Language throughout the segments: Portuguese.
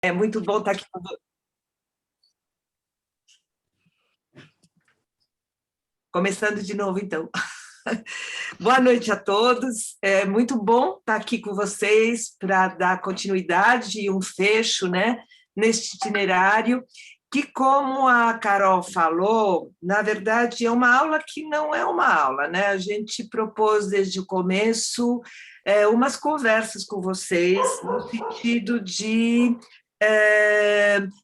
É muito bom estar aqui com você. Começando de novo, então. Boa noite a todos. É muito bom estar aqui com vocês para dar continuidade e um fecho, né, neste itinerário, que, como a Carol falou, na verdade é uma aula que não é uma aula, né? A gente propôs desde o começo umas conversas com vocês, no sentido de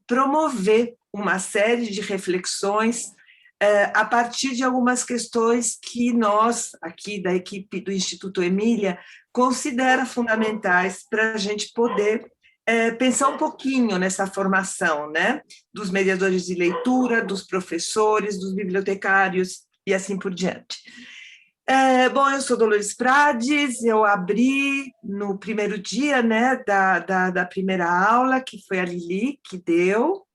promover uma série de reflexões a partir de algumas questões que nós, aqui da equipe do Instituto Emília, considera fundamentais para a gente poder pensar um pouquinho nessa formação, né, dos mediadores de leitura, dos professores, dos bibliotecários e assim por diante. Bom, eu sou Dolores Prades, eu abri no primeiro dia, né, da primeira aula, que foi a Lili que deu.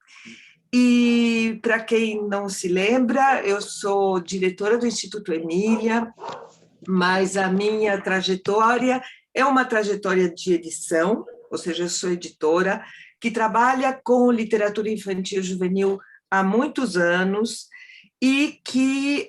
E, para quem não se lembra, eu sou diretora do Instituto Emília, mas a minha trajetória é uma trajetória de edição, ou seja, eu sou editora, que trabalha com literatura infantil e juvenil há muitos anos e que,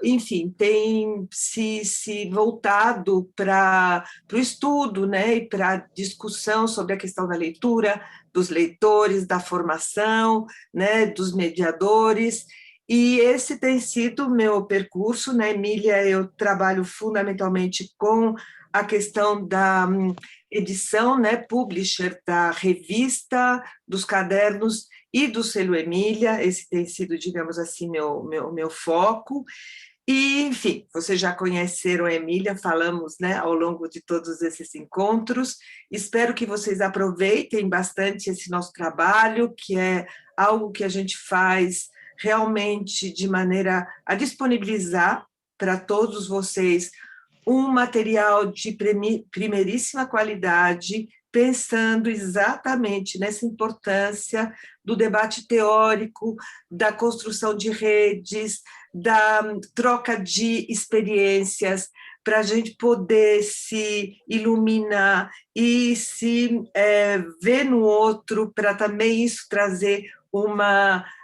enfim, tem se voltado para o estudo, né, e para a discussão sobre a questão da leitura, dos leitores, da formação, né, dos mediadores, e esse tem sido o meu percurso. Na Emília, eu trabalho fundamentalmente com a questão da edição, né, publisher da revista, dos cadernos e do selo Emília. Esse tem sido, digamos assim, meu foco. E, enfim, vocês já conheceram a Emília, falamos, né, ao longo de todos esses encontros. Espero que vocês aproveitem bastante esse nosso trabalho, que é algo que a gente faz realmente de maneira a disponibilizar para todos vocês um material de primeiríssima qualidade, pensando exatamente nessa importância do debate teórico, da construção de redes, da troca de experiências, para a gente poder se iluminar e se ver no outro, para também isso trazer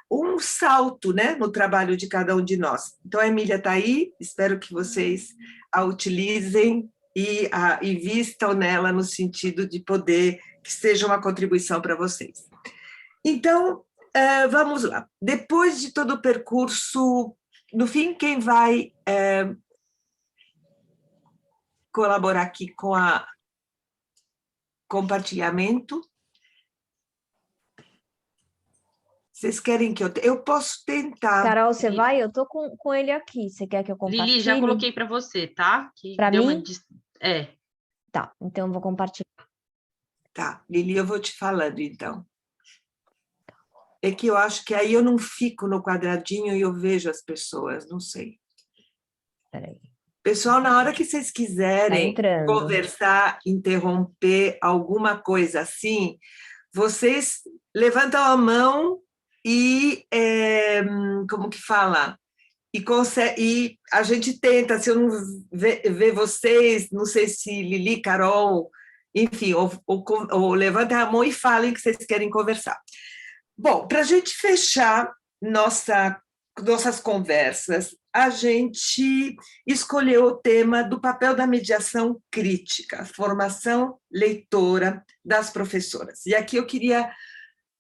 um salto, né, no trabalho de cada um de nós. Então, a Emília está aí, espero que vocês a utilizem e vistam nela no sentido de poder que seja uma contribuição para vocês. Então, vamos lá. Depois de todo o percurso, no fim, quem vai colaborar aqui com o compartilhamento? Vocês querem que eu posso tentar. Carol, você vai? Eu tô com ele aqui. Você quer que eu compartilhe? Lili, já coloquei para você, tá? Para mim? Tá, então eu vou compartilhar. Tá, Lili, eu vou te falando, então. É que eu acho que aí eu não fico no quadradinho e eu vejo as pessoas, não sei. Peraí. Pessoal, na hora que vocês quiserem conversar, interromper alguma coisa assim, vocês levantam a mão e, como que fala? E a gente tenta, se eu não ver vocês, não sei se Lili, Carol, enfim, ou levantem a mão e falem que vocês querem conversar. Bom, para a gente fechar nossas conversas, a gente escolheu o tema do papel da mediação crítica, formação leitora das professoras. E aqui eu queria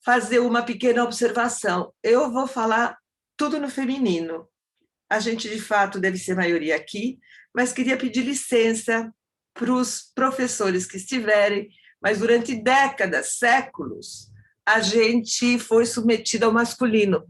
fazer uma pequena observação. Eu vou falar tudo no feminino. A gente, de fato, deve ser maioria aqui, mas queria pedir licença para os professores que estiverem, mas durante décadas, séculos, a gente foi submetido ao masculino.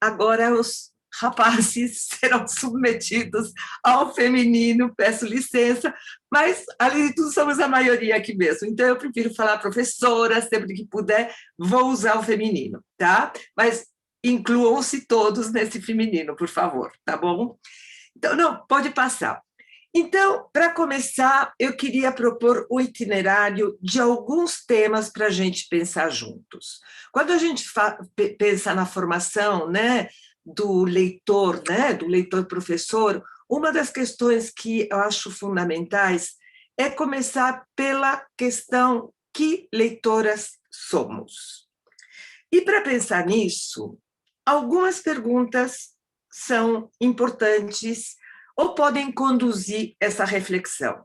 Agora os rapazes serão submetidos ao feminino, peço licença, mas, além de tudo, somos a maioria aqui mesmo. Então, eu prefiro falar professora, sempre que puder, vou usar o feminino, tá? Mas incluam-se todos nesse feminino, por favor, tá bom? Então, não, pode passar. Então, para começar, eu queria propor o itinerário de alguns temas para a gente pensar juntos. Quando a gente pensa na formação, né, do leitor, né, do leitor-professor, uma das questões que eu acho fundamentais é começar pela questão: que leitoras somos. E para pensar nisso, algumas perguntas são importantes ou podem conduzir essa reflexão.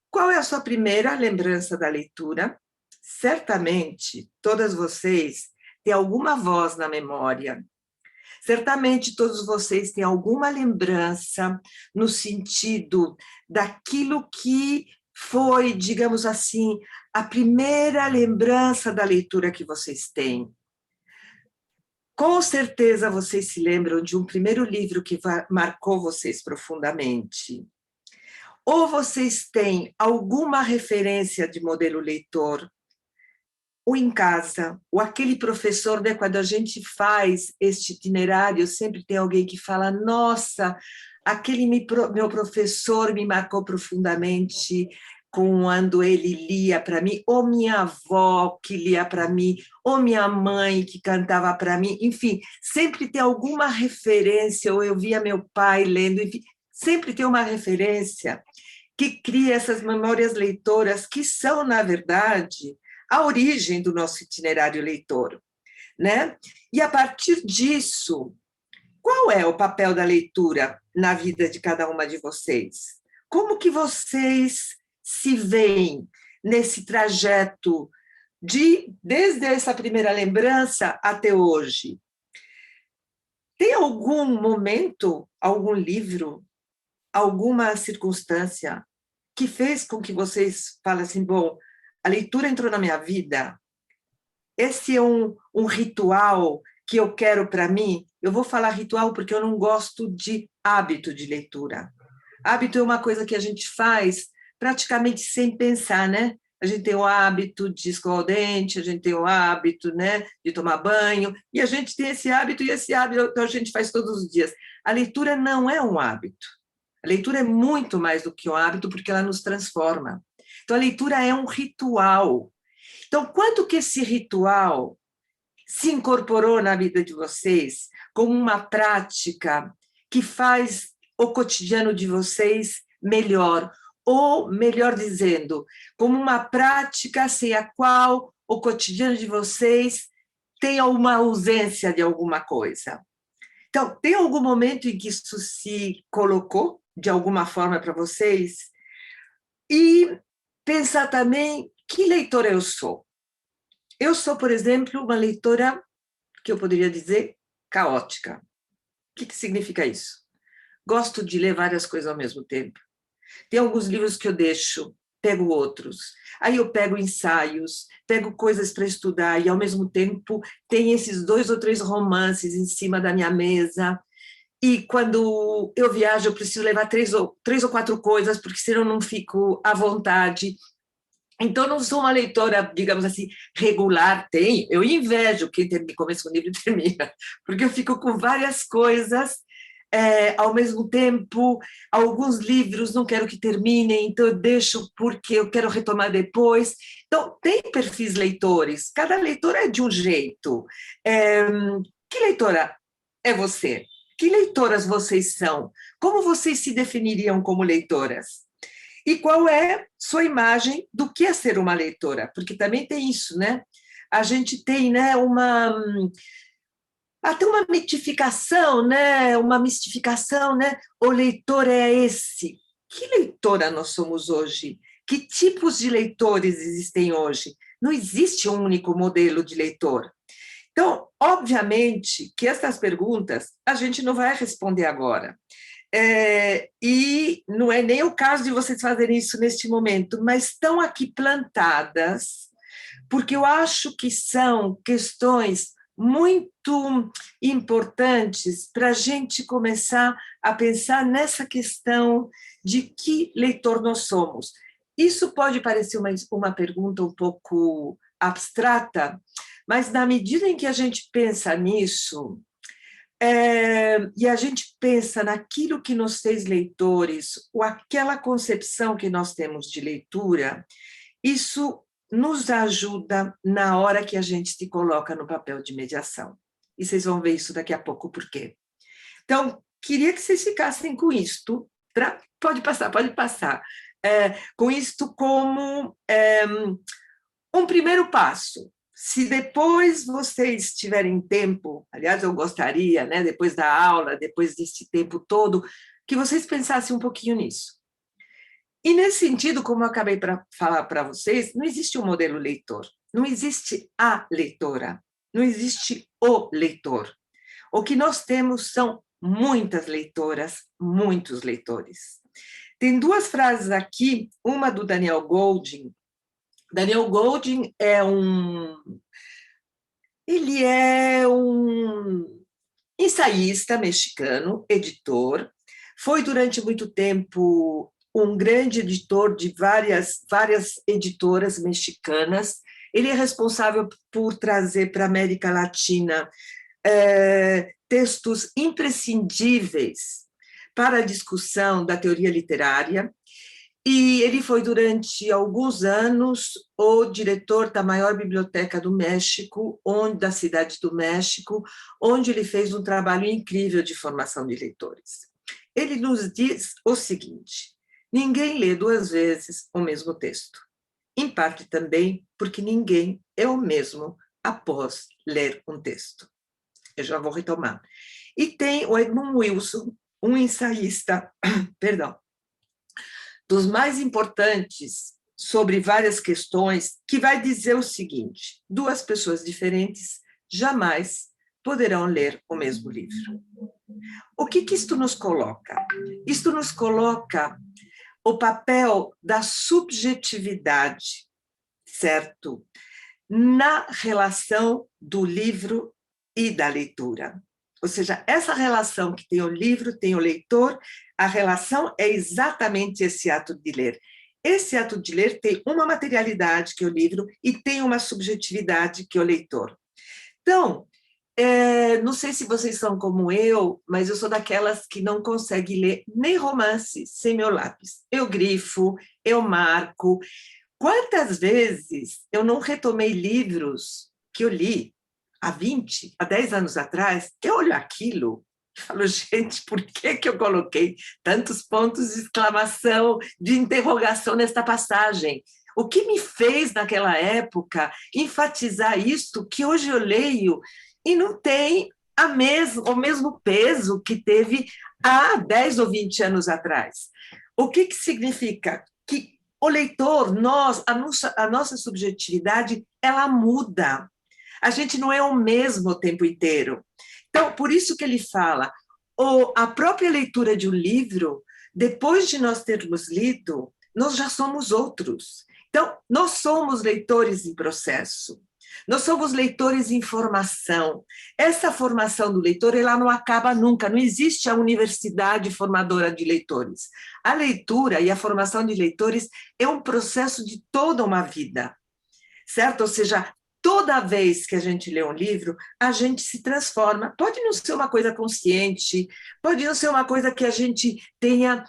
Qual é a sua primeira lembrança da leitura? Certamente, todas vocês têm alguma voz na memória. Certamente, todos vocês têm alguma lembrança no sentido daquilo que foi, digamos assim, a primeira lembrança da leitura que vocês têm. Com certeza vocês se lembram de um primeiro livro que marcou vocês profundamente. Ou vocês têm alguma referência de modelo leitor, ou em casa, ou aquele professor, né, quando a gente faz este itinerário, sempre tem alguém que fala, nossa, aquele meu professor me marcou profundamente quando ele lia para mim, ou minha avó que lia para mim, ou minha mãe que cantava para mim, enfim, sempre tem alguma referência, ou eu via meu pai lendo, enfim, sempre tem uma referência que cria essas memórias leitoras que são, na verdade, a origem do nosso itinerário leitor, né? E a partir disso, qual é o papel da leitura na vida de cada uma de vocês? Como que vocês se veem nesse trajeto desde essa primeira lembrança até hoje? Tem algum momento, algum livro, alguma circunstância que fez com que vocês falem assim, bom, a leitura entrou na minha vida, esse é um ritual que eu quero para mim? Eu vou falar ritual porque eu não gosto de hábito de leitura. Hábito é uma coisa que a gente faz praticamente sem pensar, né? A gente tem o hábito de escovar o dente, a gente tem o hábito, né, de tomar banho, e a gente tem esse hábito, e esse hábito a gente faz todos os dias. A leitura não é um hábito. A leitura é muito mais do que um hábito, porque ela nos transforma. Então, a leitura é um ritual. Então, quanto que esse ritual se incorporou na vida de vocês como uma prática que faz o cotidiano de vocês melhor, ou, melhor dizendo, como uma prática sem a qual o cotidiano de vocês tem uma ausência de alguma coisa? Então, tem algum momento em que isso se colocou de alguma forma para vocês? E pensar também que leitora eu sou. Eu sou, por exemplo, uma leitora que eu poderia dizer caótica. O que significa isso? Gosto de ler várias coisas ao mesmo tempo. Tem alguns livros que eu deixo, pego outros. Aí eu pego ensaios, pego coisas para estudar e, ao mesmo tempo, tem esses 2 ou 3 romances em cima da minha mesa. E quando eu viajo, eu preciso levar 3 ou 4 coisas, porque senão eu não fico à vontade. Então, não sou uma leitora, digamos assim, regular. Eu invejo quem começa um livro e termina, porque eu fico com várias coisas ao mesmo tempo. Alguns livros não quero que terminem, então eu deixo porque eu quero retomar depois. Então, tem perfis leitores, cada leitor é de um jeito. Que leitora é você? Que leitoras vocês são? Como vocês se definiriam como leitoras? E qual é sua imagem do que é ser uma leitora? Porque também tem isso, né? A gente tem, né, até uma mitificação, né? Uma mistificação, né? O leitor é esse. Que leitora nós somos hoje? Que tipos de leitores existem hoje? Não existe um único modelo de leitor. Então, obviamente que essas perguntas a gente não vai responder agora. E não é nem o caso de vocês fazerem isso neste momento, mas estão aqui plantadas, porque eu acho que são questões muito importantes para a gente começar a pensar nessa questão de que leitor nós somos. Isso pode parecer uma pergunta um pouco abstrata, mas na medida em que a gente pensa nisso, e a gente pensa naquilo que nos fez leitores, ou aquela concepção que nós temos de leitura, isso nos ajuda na hora que a gente se coloca no papel de mediação. E vocês vão ver isso daqui a pouco, por quê. Então, queria que vocês ficassem com isto, pode passar, com isto como um primeiro passo. se depois vocês tiverem tempo, aliás, eu gostaria, né, depois da aula, depois desse tempo todo, que vocês pensassem um pouquinho nisso. E nesse sentido, como eu acabei para falar para vocês, não existe um modelo leitor, não existe a leitora, não existe o leitor. O que nós temos são muitas leitoras, muitos leitores. Tem duas frases aqui, uma do Daniel Goldin. Daniel Goldin ele é um ensaísta mexicano, editor, foi durante muito tempo um grande editor de várias editoras mexicanas. Ele é responsável por trazer para a América Latina textos imprescindíveis para a discussão da teoria literária, e ele foi, durante alguns anos, o diretor da maior biblioteca do México, da cidade do México, onde ele fez um trabalho incrível de formação de leitores. Ele nos diz o seguinte: ninguém lê duas vezes o mesmo texto, em parte também porque ninguém é o mesmo após ler um texto. Eu já vou retomar. E tem o Edmund Wilson, um ensaísta, perdão, dos mais importantes sobre várias questões, que vai dizer o seguinte: duas pessoas diferentes jamais poderão ler o mesmo livro. O que isto nos coloca? Isto nos coloca o papel da subjetividade, certo? Na relação do livro e da leitura. Ou seja, essa relação que tem o livro, tem o leitor, a relação é exatamente esse ato de ler. Esse ato de ler tem uma materialidade, que é o livro, e tem uma subjetividade, que é o leitor. Então, não sei se vocês são como eu, mas eu sou daquelas que não consegue ler nem romance sem meu lápis. Eu grifo, eu marco. Quantas vezes eu não retomei livros que eu li há 20, há 10 anos atrás, que eu olho aquilo e falo, gente, por que eu coloquei tantos pontos de exclamação, de interrogação nesta passagem? O que me fez, naquela época, enfatizar isto que hoje eu leio e não tem o mesmo peso que teve há 10 ou 20 anos atrás? O que significa? Que o leitor, a nossa subjetividade, ela muda. A gente não é o mesmo o tempo inteiro. Então, por isso que ele fala, a própria leitura de um livro, depois de nós termos lido, nós já somos outros. Então, nós somos leitores em processo, nós somos leitores em formação. Essa formação do leitor, ela não acaba nunca, não existe a universidade formadora de leitores. A leitura e a formação de leitores é um processo de toda uma vida, certo? Ou seja, toda vez que a gente lê um livro, a gente se transforma. Pode não ser uma coisa consciente, pode não ser uma coisa que a gente tenha,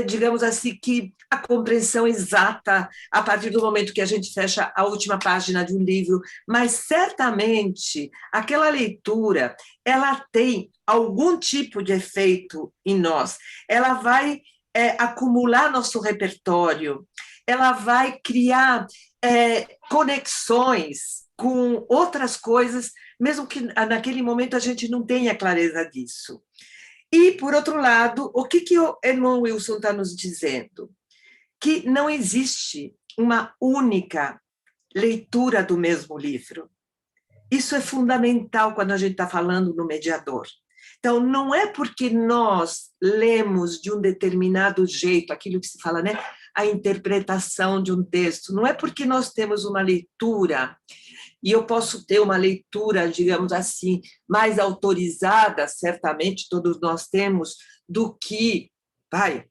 digamos assim, que a compreensão exata a partir do momento que a gente fecha a última página de um livro, mas certamente aquela leitura, ela tem algum tipo de efeito em nós, ela vai acumular nosso repertório, ela vai criar conexões com outras coisas, mesmo que naquele momento a gente não tenha clareza disso. E, por outro lado, o que o Edmund Wilson está nos dizendo? Que não existe uma única leitura do mesmo livro. Isso é fundamental quando a gente está falando no mediador. Então, não é porque nós lemos de um determinado jeito, aquilo que se fala, né? A interpretação de um texto, não é porque nós temos uma leitura, e eu posso ter uma leitura, digamos assim, mais autorizada, certamente todos nós temos, do que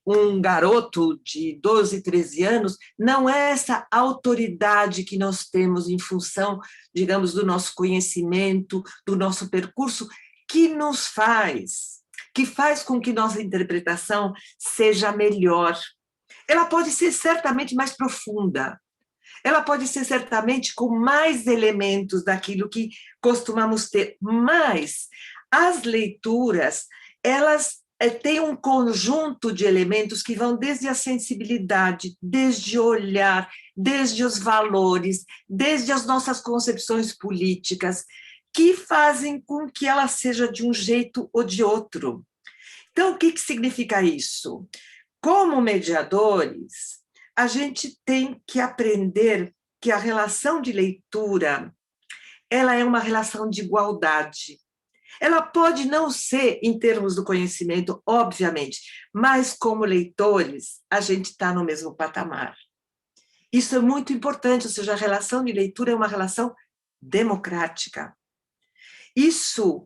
um garoto de 12, 13 anos, não é essa autoridade que nós temos em função, digamos, do nosso conhecimento, do nosso percurso, que faz com que nossa interpretação seja melhor. Ela pode ser certamente mais profunda, ela pode ser certamente com mais elementos daquilo que costumamos ter, mas as leituras, elas tem um conjunto de elementos que vão desde a sensibilidade, desde o olhar, desde os valores, desde as nossas concepções políticas, que fazem com que ela seja de um jeito ou de outro. Então, o que significa isso? Como mediadores, a gente tem que aprender que a relação de leitura, ela é uma relação de igualdade. Ela pode não ser em termos do conhecimento, obviamente, mas como leitores, a gente está no mesmo patamar. Isso é muito importante, ou seja, a relação de leitura é uma relação democrática. Isso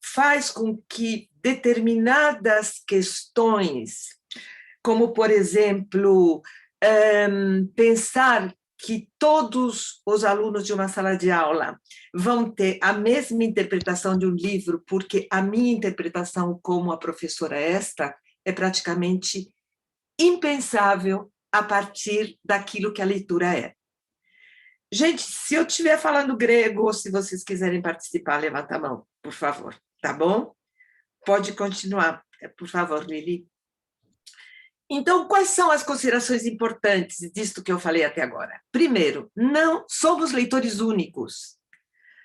faz com que determinadas questões, como, por exemplo, pensar que todos os alunos de uma sala de aula vão ter a mesma interpretação de um livro, porque a minha interpretação como a professora esta é praticamente impensável a partir daquilo que a leitura é. Gente, se eu estiver falando grego, ou se vocês quiserem participar, levanta a mão, por favor, tá bom? Pode continuar, por favor, Lili. Então, quais são as considerações importantes disto que eu falei até agora? Primeiro, não somos leitores únicos.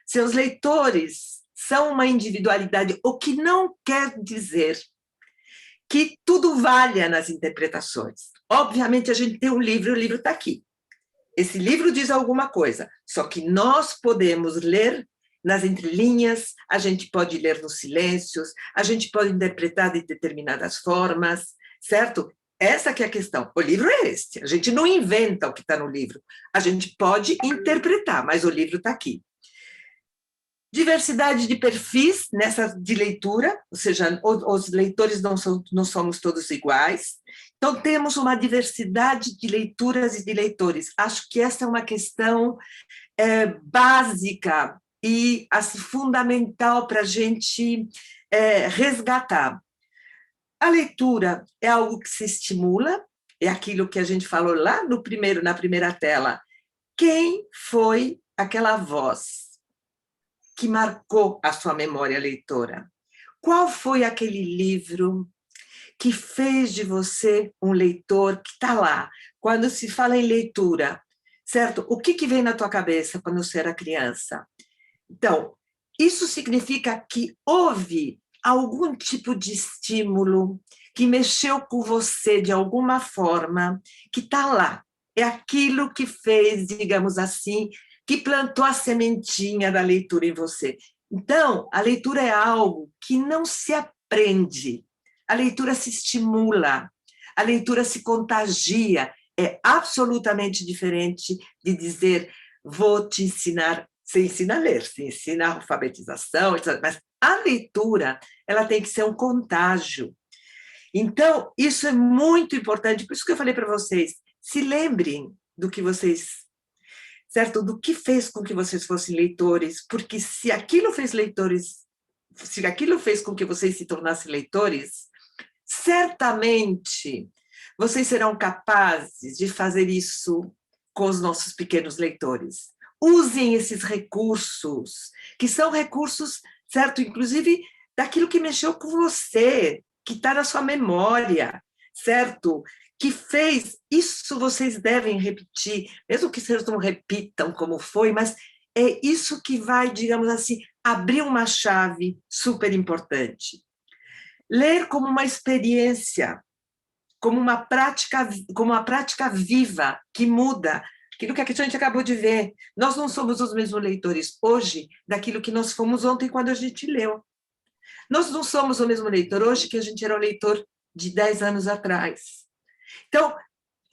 Seus leitores são uma individualidade, o que não quer dizer que tudo valha nas interpretações. Obviamente, a gente tem um livro, o livro está aqui. Esse livro diz alguma coisa, só que nós podemos ler nas entrelinhas, a gente pode ler nos silêncios, a gente pode interpretar de determinadas formas, certo? Essa que é a questão. O livro é este, a gente não inventa o que está no livro, a gente pode interpretar, mas o livro está aqui. Diversidade de perfis nessa de leitura, ou seja, os leitores não somos todos iguais. Então, temos uma diversidade de leituras e de leitores. Acho que essa é uma questão básica e assim, fundamental para a gente resgatar. A leitura é algo que se estimula, é aquilo que a gente falou lá na primeira tela. Quem foi aquela voz que marcou a sua memória leitora? Qual foi aquele livro que fez de você um leitor que está lá? Quando se fala em leitura, certo? O que vem na tua cabeça quando você era criança? Então, isso significa que houve algum tipo de estímulo que mexeu com você de alguma forma, que está lá. É aquilo que fez, digamos assim, que plantou a sementinha da leitura em você. Então, a leitura é algo que não se aprende, a leitura se estimula, a leitura se contagia. É absolutamente diferente de dizer, vou te ensinar. Você ensina a ler, você ensina a alfabetização, etc. Mas a leitura, ela tem que ser um contágio. Então, isso é muito importante, por isso que eu falei para vocês, se lembrem do que vocês, certo? Do que fez com que vocês fossem leitores, porque se aquilo fez com que vocês se tornassem leitores, certamente vocês serão capazes de fazer isso com os nossos pequenos leitores. Usem esses recursos, que são recursos, certo? Inclusive, daquilo que mexeu com você, que está na sua memória, certo? Que fez, isso vocês devem repetir, mesmo que vocês não repitam como foi, mas é isso que vai, digamos assim, abrir uma chave super importante. Ler como uma experiência, como uma prática viva, que muda. Aquilo que a gente acabou de ver, nós não somos os mesmos leitores hoje daquilo que nós fomos ontem quando a gente leu. Nós não somos o mesmo leitor hoje que a gente era o leitor de 10 anos atrás. Então,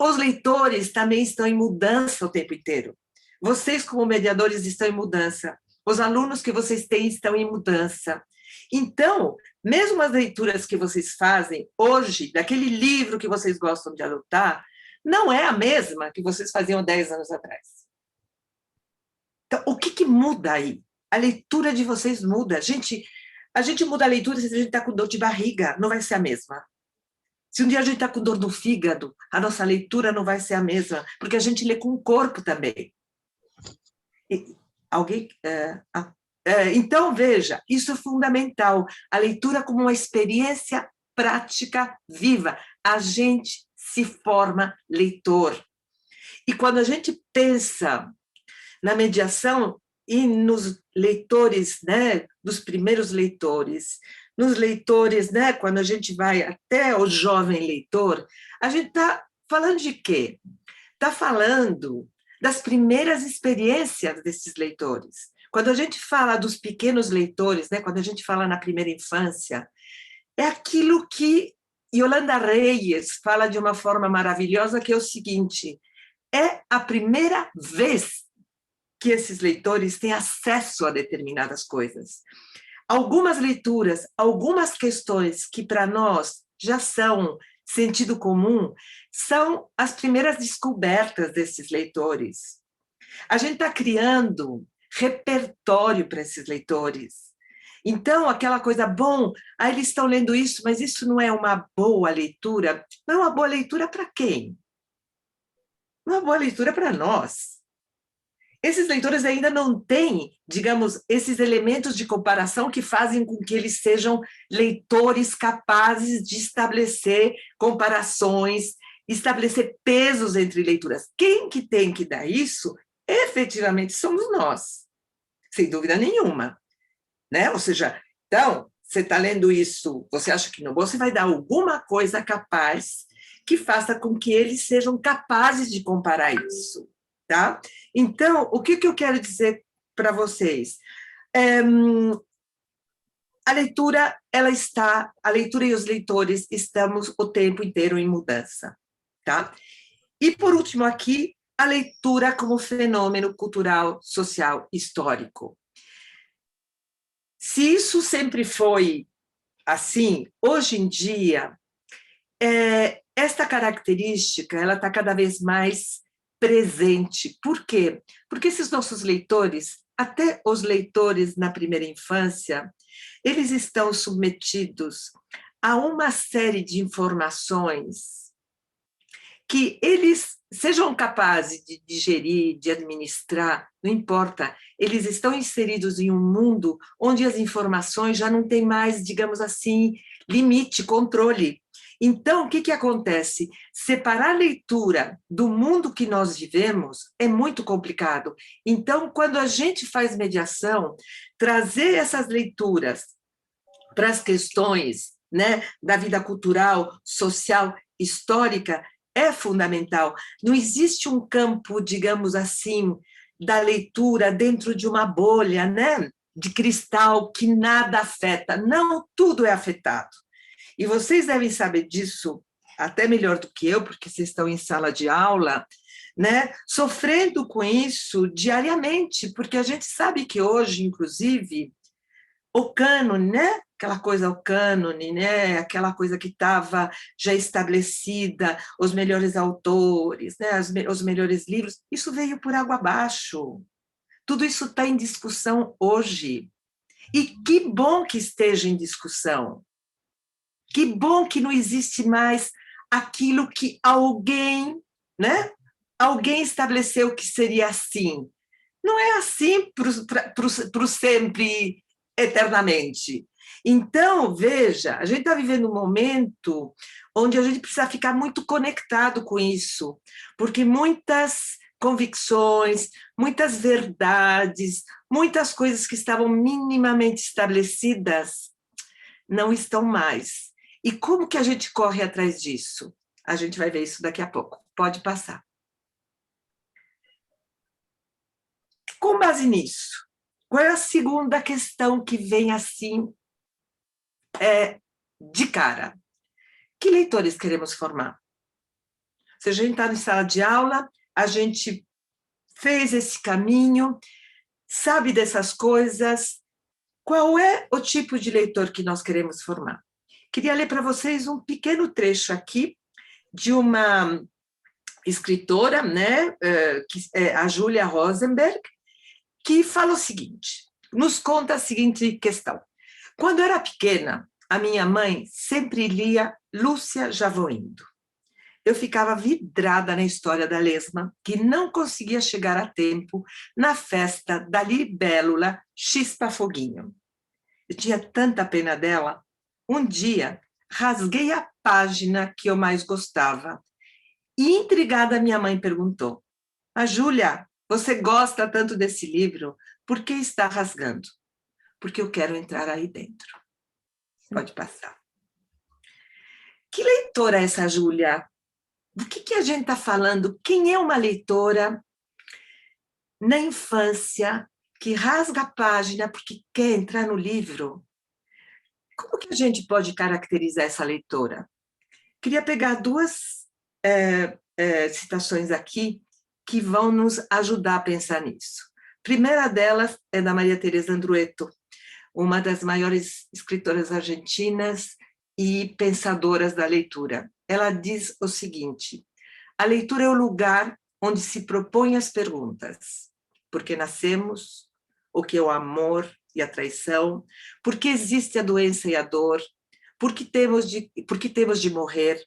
os leitores também estão em mudança o tempo inteiro. Vocês, como mediadores, estão em mudança. Os alunos que vocês têm estão em mudança. Então, mesmo as leituras que vocês fazem hoje, daquele livro que vocês gostam de adotar, não é a mesma que vocês faziam 10 anos atrás. Então, o que muda aí? A leitura de vocês muda. A gente muda a leitura se a gente está com dor de barriga, não vai ser a mesma. Se um dia a gente está com dor no fígado, a nossa leitura não vai ser a mesma, porque a gente lê com o corpo também. Então, veja, isso é fundamental. A leitura como uma experiência prática viva. A gente se forma leitor. E quando a gente pensa na mediação e nos leitores, né, dos primeiros leitores, nos leitores, né, quando a gente vai até o jovem leitor, a gente está falando de quê? Está falando das primeiras experiências desses leitores. Quando a gente fala dos pequenos leitores, né, quando a gente fala na primeira infância, é aquilo que Yolanda Reyes fala de uma forma maravilhosa, que é o seguinte: é a primeira vez que esses leitores têm acesso a determinadas coisas. Algumas leituras, algumas questões que para nós já são sentido comum, são as primeiras descobertas desses leitores. A gente está criando repertório para esses leitores. Então, aquela coisa, bom, eles estão lendo isso, mas isso não é uma boa leitura. Não é uma boa leitura para quem? Não é uma boa leitura para nós. Esses leitores ainda não têm, digamos, esses elementos de comparação que fazem com que eles sejam leitores capazes de estabelecer comparações, estabelecer pesos entre leituras. Quem que tem que dar isso, efetivamente, somos nós, sem dúvida nenhuma. Né? Ou seja, então, você está lendo isso, você acha que não, você vai dar alguma coisa capaz que faça com que eles sejam capazes de comparar isso. Tá? Então, o que eu quero dizer para vocês? A leitura e os leitores estamos o tempo inteiro em mudança. Tá? E, por último, aqui, a leitura como fenômeno cultural, social, histórico. Se isso sempre foi assim, hoje em dia, esta característica ela está cada vez mais presente. Por quê? Porque esses nossos leitores, até os leitores na primeira infância, eles estão submetidos a uma série de informações que eles sejam capazes de digerir, de administrar, não importa, eles estão inseridos em um mundo onde as informações já não têm mais, digamos assim, limite, controle. Então, o que acontece? Separar a leitura do mundo que nós vivemos é muito complicado. Então, quando a gente faz mediação, trazer essas leituras para as questões, né, da vida cultural, social, histórica, é fundamental. Não existe um campo, digamos assim, da leitura dentro de uma bolha, né, de cristal que nada afeta. Não, tudo é afetado. E vocês devem saber disso até melhor do que eu, porque vocês estão em sala de aula, né, sofrendo com isso diariamente, porque a gente sabe que hoje, inclusive, o cânone, né, aquela coisa, o cânone, né, aquela coisa que estava já estabelecida, os melhores autores, né, os melhores livros, isso veio por água abaixo. Tudo isso está em discussão hoje. E que bom que esteja em discussão. Que bom que não existe mais aquilo que alguém, né? Alguém estabeleceu que seria assim. Não é assim para o sempre, eternamente. Então, veja, a gente está vivendo um momento onde a gente precisa ficar muito conectado com isso, porque muitas convicções, muitas verdades, muitas coisas que estavam minimamente estabelecidas não estão mais. E como que a gente corre atrás disso? A gente vai ver isso daqui a pouco. Pode passar. Com base nisso, qual é a segunda questão que vem assim de cara? Que leitores queremos formar? Se a gente está em sala de aula, a gente fez esse caminho, sabe dessas coisas. Qual é o tipo de leitor que nós queremos formar? Queria ler para vocês um pequeno trecho aqui de uma escritora, né, que é a Julia Rosenberg, que fala o seguinte, nos conta a seguinte questão. Quando eu era pequena, a minha mãe sempre lia Lúcia Javoindo. eu ficava vidrada na história da lesma, que não conseguia chegar a tempo na festa da libélula Chispa Foguinho. Eu tinha tanta pena dela. Um dia, rasguei a página que eu mais gostava. E, intrigada, minha mãe perguntou: "Mas, Júlia, você gosta tanto desse livro, por que está rasgando?" "Porque eu quero entrar aí dentro." Pode passar. Que leitora é essa, Júlia? Do que a gente está falando? Quem é uma leitora na infância que rasga a página porque quer entrar no livro? Como que a gente pode caracterizar essa leitora? Queria pegar duas citações aqui que vão nos ajudar a pensar nisso. A primeira delas é da Maria Teresa Andrueto, uma das maiores escritoras argentinas e pensadoras da leitura. Ela diz o seguinte: a leitura é o lugar onde se propõem as perguntas. Por que nascemos? O que é o amor e a traição? Por que existe a doença e a dor? Por que temos de morrer?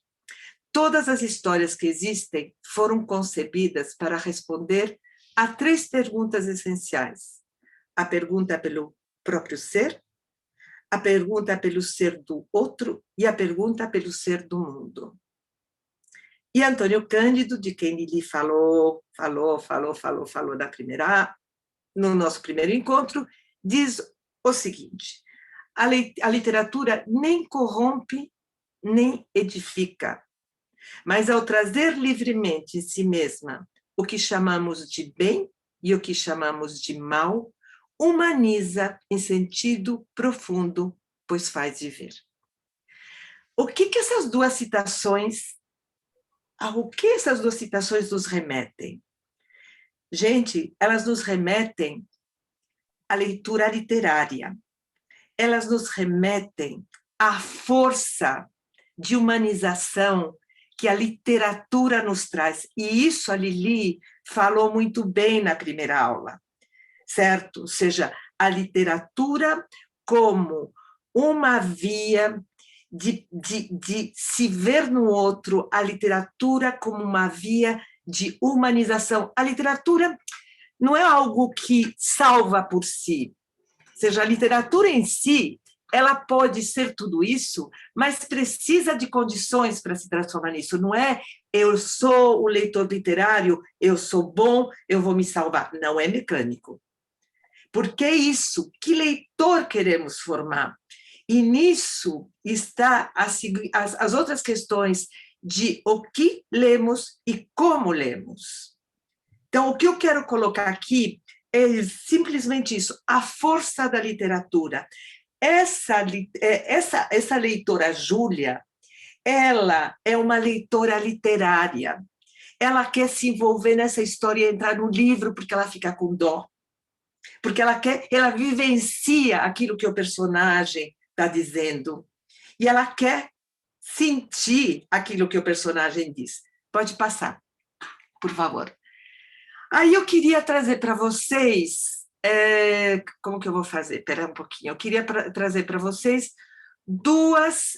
Todas as histórias que existem foram concebidas para responder a 3 perguntas essenciais. A pergunta pelo próprio ser, a pergunta pelo ser do outro e a pergunta pelo ser do mundo. E Antônio Cândido, de quem Lili falou no nosso primeiro encontro, diz o seguinte: a literatura nem corrompe, nem edifica, mas ao trazer livremente em si mesma o que chamamos de bem e o que chamamos de mal, humaniza em sentido profundo, pois faz viver. O que essas duas citações nos remetem? Gente, elas nos remetem à leitura literária. Elas nos remetem à força de humanização que a literatura nos traz. E isso a Lili falou muito bem na primeira aula, certo? Ou seja, a literatura como uma via de se ver no outro, a literatura como uma via de humanização. A literatura não é algo que salva por si. Ou seja, a literatura em si, ela pode ser tudo isso, mas precisa de condições para se transformar nisso. Não é eu sou o leitor literário, eu sou bom, eu vou me salvar. Não é mecânico. Porque é isso, que leitor queremos formar? E nisso está as outras questões de o que lemos e como lemos. Então, o que eu quero colocar aqui é simplesmente isso, a força da literatura. Essa leitora Júlia, ela é uma leitora literária. Ela quer se envolver nessa história e entrar no livro porque ela fica com dó. Porque ela vivencia aquilo que o personagem está dizendo. E ela quer sentir aquilo que o personagem diz. Pode passar, por favor. Aí eu queria trazer para vocês... como que eu vou fazer? Espera um pouquinho. Eu queria trazer para vocês dois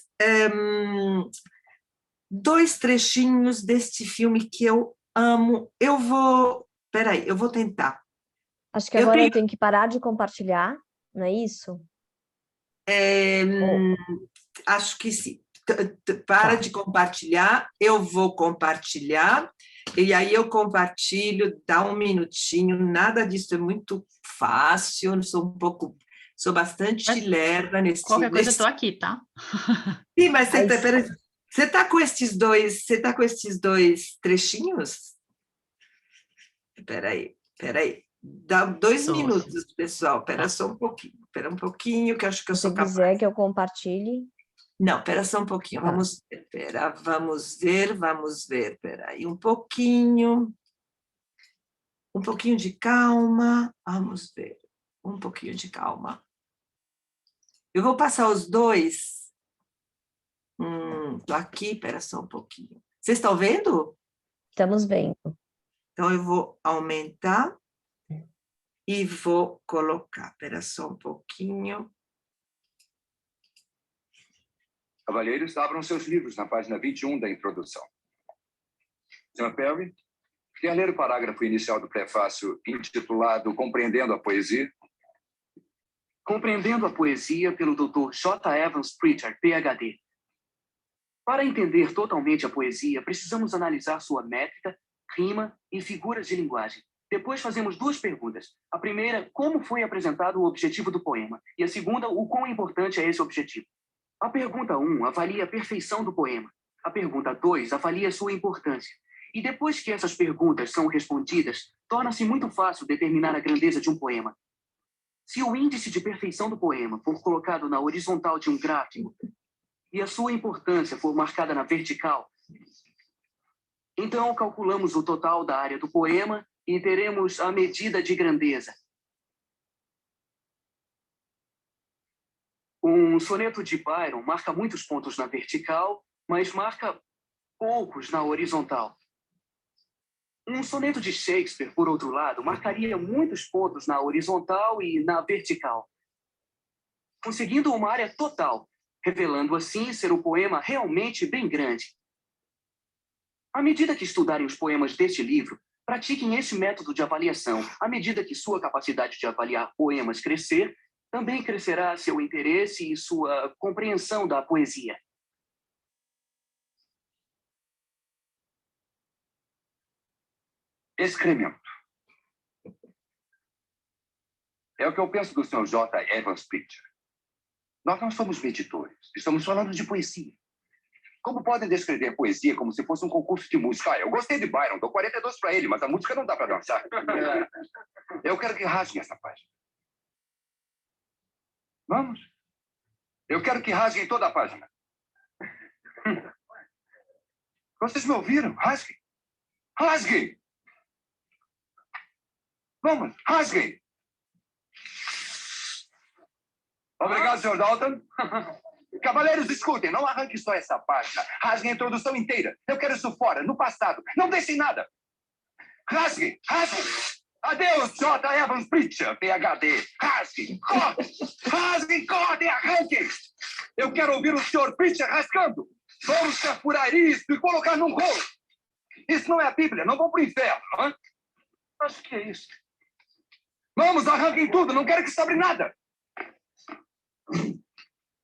trechinhos deste filme que eu amo. Eu vou tentar. Acho que agora eu tenho que parar de compartilhar, não é isso? Acho que sim. Para de compartilhar, eu vou compartilhar, e aí eu compartilho, dá um minutinho, nada disso é muito fácil, sou bastante lerda nesse... Qualquer coisa eu estou aqui, tá? Sim, mas você está com esses dois trechinhos? Espera aí. Dá 2 minutos, pessoal. Espera só um pouquinho. Espera um pouquinho, que eu acho que eu sou capaz. Se quiser que eu compartilhe. Não, espera só um pouquinho. Vamos ver. Espera aí um pouquinho. Um pouquinho de calma. Vamos ver. Um pouquinho de calma. Eu vou passar os dois. Estou aqui, espera só um pouquinho. Vocês estão vendo? Estamos vendo. Então, eu vou aumentar e vou colocar. Espera só um pouquinho. Cavalheiros, abram seus livros na página 21 da introdução. Sr. Perry, quer ler o parágrafo inicial do prefácio intitulado Compreendendo a Poesia? Compreendendo a Poesia, pelo Dr. J. Evans Pritchard, Ph.D. Para entender totalmente a poesia, precisamos analisar sua métrica, rima e figuras de linguagem. Depois fazemos duas perguntas. A primeira, como foi apresentado o objetivo do poema? E a segunda, o quão importante é esse objetivo? A pergunta 1 avalia a perfeição do poema. A pergunta 2 avalia sua importância. E depois que essas perguntas são respondidas, torna-se muito fácil determinar a grandeza de um poema. Se o índice de perfeição do poema for colocado na horizontal de um gráfico e a sua importância for marcada na vertical, então calculamos o total da área do poema e teremos a medida de grandeza. Um soneto de Byron marca muitos pontos na vertical, mas marca poucos na horizontal. Um soneto de Shakespeare, por outro lado, marcaria muitos pontos na horizontal e na vertical, conseguindo uma área total, revelando assim ser um poema realmente bem grande. À medida que estudarem os poemas deste livro, pratiquem esse método de avaliação. À medida que sua capacidade de avaliar poemas crescer, também crescerá seu interesse e sua compreensão da poesia. Excremento. É o que eu penso do Sr. J. Evans Pritchard. Nós não somos meditores, estamos falando de poesia. Como podem descrever poesia como se fosse um concurso de música? Eu gostei de Byron, dou 42 para ele, mas a música não dá para dançar. Eu quero que rasguem essa página. Vamos? Eu quero que rasguem toda a página. Vocês me ouviram? Rasguem. Rasguem! Vamos, rasguem! Obrigado, Sr. Dalton. Cavaleiros, escutem, não arranquem só essa página. Rasguem a introdução inteira. Eu quero isso fora, no passado. Não deixem nada. Rasguem, rasguem. Adeus, J. Evans Pritchard, PhD. Rasguem, cortem, cortem, arranquem. Eu quero ouvir o Sr. Pritchard rasgando. Vamos perfurar isso e colocar num rolo. Isso não é a Bíblia, não vão para o inferno. Hein? Mas o que é isso? Vamos, arranquem tudo, não quero que sobre nada.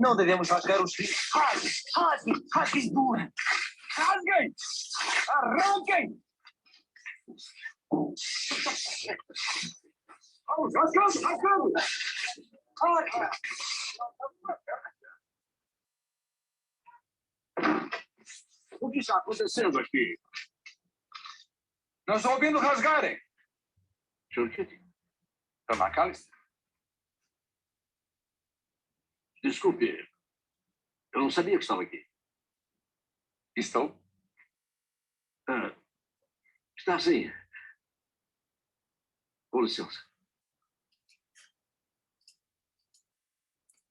Não devemos rasgar os livros. Rasguem, rasguem, rasguem duro. Rasguem! Arranquem! Vamos, rasgando, rasgando! O que está acontecendo aqui? Não estou ouvindo rasgarem. Sr. Kitty, Sr. McAllister? desculpe. Eu não sabia que estava aqui. Estou? Está sim. Com licença.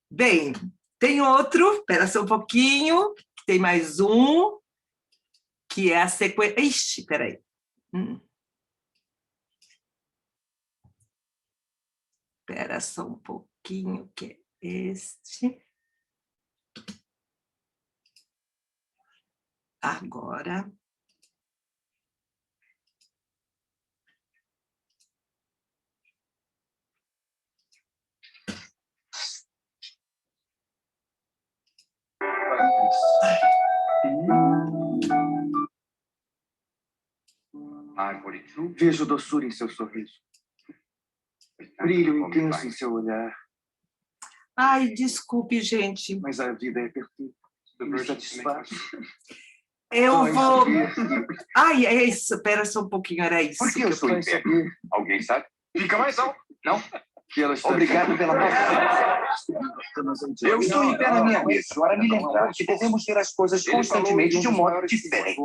Bem, tem outro, espera só um pouquinho, tem mais um, que é a sequência... Ixi, peraí. Espera só um pouquinho, que é este. Agora... Árvore. Vejo doçura em seu sorriso. Brilho intenso em seu olhar. Ai, desculpe, gente. Mas a vida é perfeita. Me satisfaz. Eu vou... Ai, é isso, espera só um pouquinho, era isso. Por que eu sou em pé? Alguém sabe? Fica mais alto. Não? Obrigado pela Eu estou em pé na minha mesa para me lembrar que devemos ver as coisas constantemente de um modo diferente.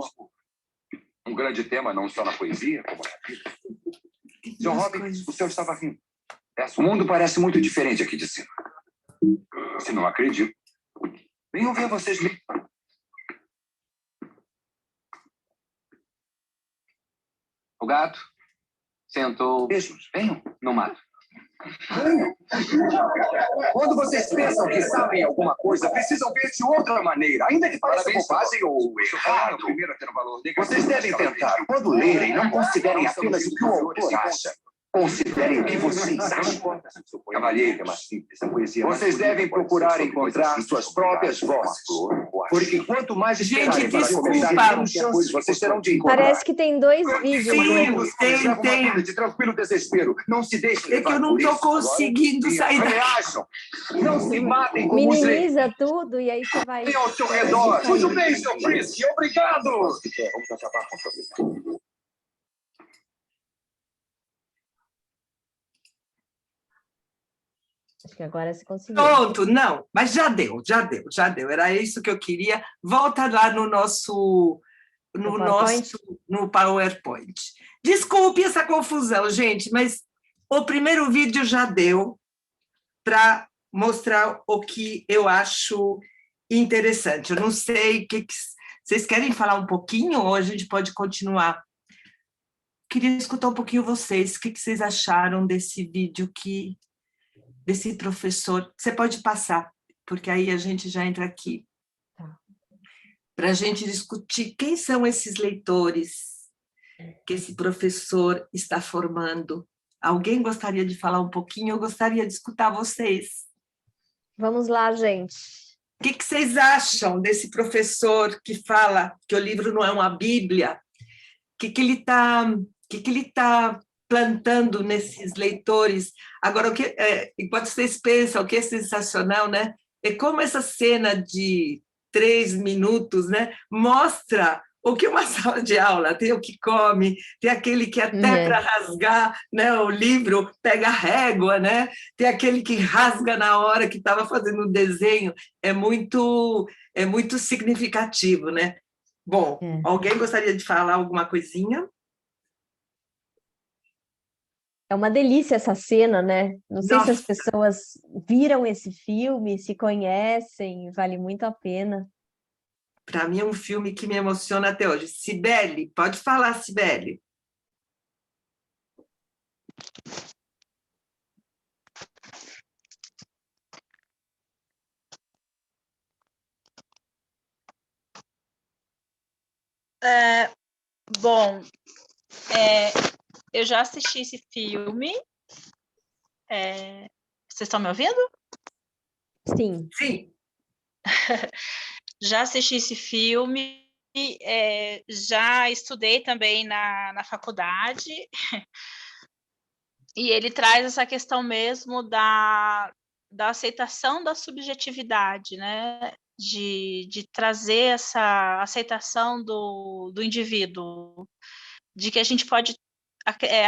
Um grande tema, não só na poesia, como na vida. Sr. Robbins, o senhor estava rindo. O mundo parece muito diferente aqui de cima. Se não acredito, venham ver vocês mesmos. O gato sentou Beijos, venham. no mato. Quando vocês pensam que sabem alguma coisa, precisam ver de outra maneira, ainda que pareça bobagem ou errado. Vocês devem tentar, quando lerem, não considerem apenas o que o autor acha. Considerem o que vocês acham. Cavalheiro, vocês devem procurar encontrar suas próprias vozes. Porque quanto mais esperarem para começar, menos chances vocês terão de encontrar. Parece que tem 2 vídeos. Sim, tem. De tranquilo desespero. Não se deixem É que eu não estou conseguindo sair daqui. Reajam. Não se matem como os Minimiza tudo e aí você vai... Tem ao seu redor. Muito bem, seu príncipe. Obrigado. Vamos acabar com a Acho que agora você conseguiu. Pronto, não, mas já deu. Era isso que eu queria. Volta lá no PowerPoint. Desculpe essa confusão, gente, mas o primeiro vídeo já deu para mostrar o que eu acho interessante. Eu não sei vocês querem falar um pouquinho ou a gente pode continuar? Queria escutar um pouquinho vocês. O que vocês acharam desse vídeo desse professor? Você pode passar, porque aí a gente já entra aqui. Para a gente discutir quem são esses leitores que esse professor está formando. Alguém gostaria de falar um pouquinho? Eu gostaria de escutar vocês. Vamos lá, gente. O que vocês acham desse professor que fala que o livro não é uma Bíblia? O que ele está plantando nesses leitores? Agora, enquanto vocês pensam, o que é sensacional, né? É como essa cena de 3 minutos, né, mostra o que uma sala de aula tem, o que come, tem aquele que até para rasgar, né, o livro pega a régua, né? Tem aquele que rasga na hora que estava fazendo o desenho. É muito significativo, né? Bom, alguém gostaria de falar alguma coisinha? É uma delícia essa cena, né? Não sei Nossa. se as pessoas viram esse filme, se conhecem, vale muito a pena. Para mim é um filme que me emociona até hoje. Cibele, pode falar, Cibele. Bom, eu já assisti esse filme. Vocês estão me ouvindo? Sim. Sim. Já assisti esse filme, já estudei também na faculdade, e ele traz essa questão mesmo da aceitação da subjetividade, né? De trazer essa aceitação do indivíduo, de que a gente pode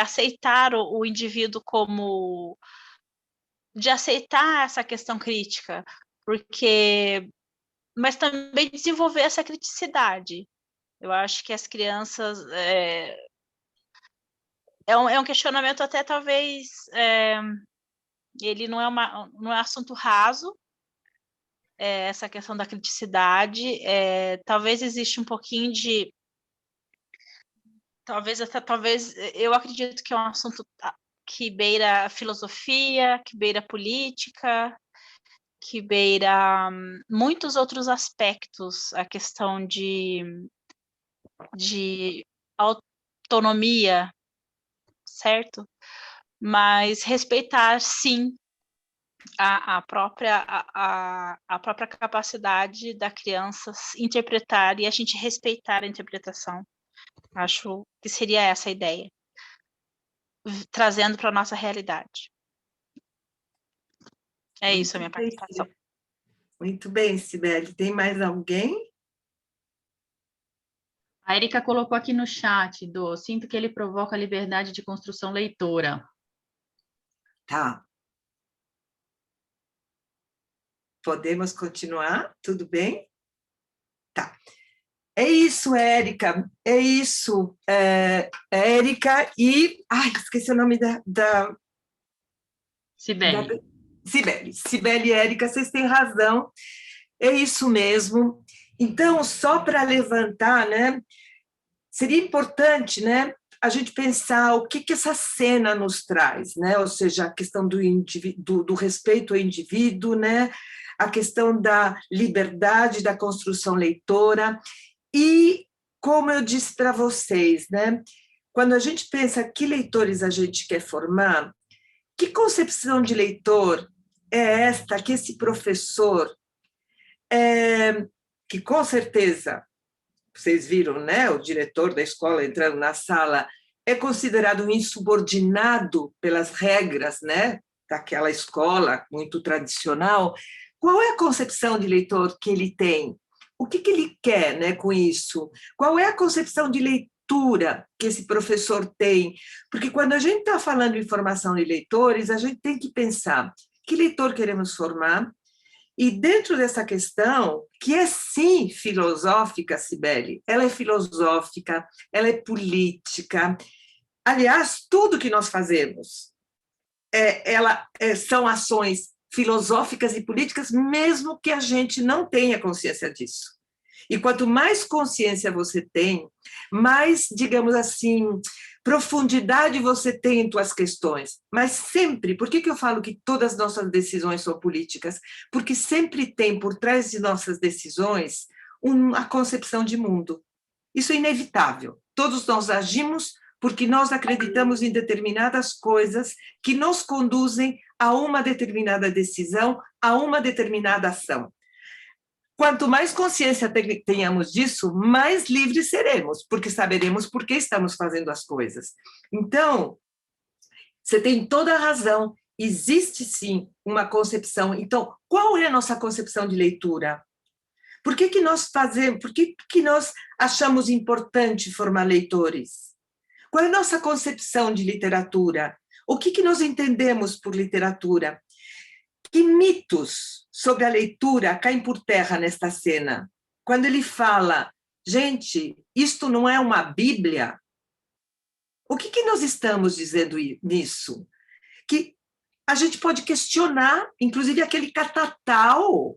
aceitar o indivíduo como... de aceitar essa questão crítica, mas também desenvolver essa criticidade. Eu acho que as crianças... É um questionamento até, talvez... ele não é assunto raso, essa questão da criticidade. Talvez existe um pouquinho de... Talvez eu acredito que é um assunto que beira filosofia, que beira política, que beira muitos outros aspectos, a questão de autonomia, certo? Mas respeitar, sim, a própria capacidade da criança interpretar e a gente respeitar a interpretação. Acho que seria essa a ideia, trazendo para a nossa realidade. Isso a minha participação. Muito bem, Cibele. Tem mais alguém? A Erika colocou aqui no chat, sinto que ele provoca a liberdade de construção leitora. Tá. Podemos continuar? Tudo bem? Tá. É isso, Érica. É isso. Érica e... Ai, esqueci o nome da... Cibele. Cibele e Érica, vocês têm razão. É isso mesmo. Então, só para levantar, né? Seria importante, né? a gente pensar o que essa cena nos traz, né? Ou seja, a questão do respeito ao indivíduo, né? A questão da liberdade da construção leitora e, como eu disse para vocês, né? Quando a gente pensa que leitores a gente quer formar, que concepção de leitor é esta que esse professor, que com certeza, vocês viram, né, o diretor da escola entrando na sala, é considerado um insubordinado pelas regras, né, daquela escola muito tradicional. Qual é a concepção de leitor que ele tem? O que ele quer, né, com isso? Qual é a concepção de leitura que esse professor tem? Porque quando a gente está falando em formação de leitores, a gente tem que pensar que leitor queremos formar, e dentro dessa questão, que é sim filosófica, Cibele, ela é filosófica, ela é política. Aliás, tudo que nós fazemos são ações filosóficas e políticas, mesmo que a gente não tenha consciência disso. E quanto mais consciência você tem, mais, digamos assim, profundidade você tem em suas questões. Mas sempre, por que eu falo que todas as nossas decisões são políticas? Porque sempre tem por trás de nossas decisões a concepção de mundo. Isso é inevitável. Todos nós agimos porque nós acreditamos em determinadas coisas que nos conduzem a uma determinada decisão, a uma determinada ação. Quanto mais consciência tenhamos disso, mais livres seremos, porque saberemos por que estamos fazendo as coisas. Então, você tem toda a razão, existe sim uma concepção. Então, qual é a nossa concepção de leitura? Por que nós fazemos, por que nós achamos importante formar leitores? Qual é a nossa concepção de literatura? O que nós entendemos por literatura? Que mitos sobre a leitura caem por terra nesta cena? Quando ele fala, gente, isto não é uma Bíblia? O que nós estamos dizendo nisso? Que a gente pode questionar, inclusive aquele catatal,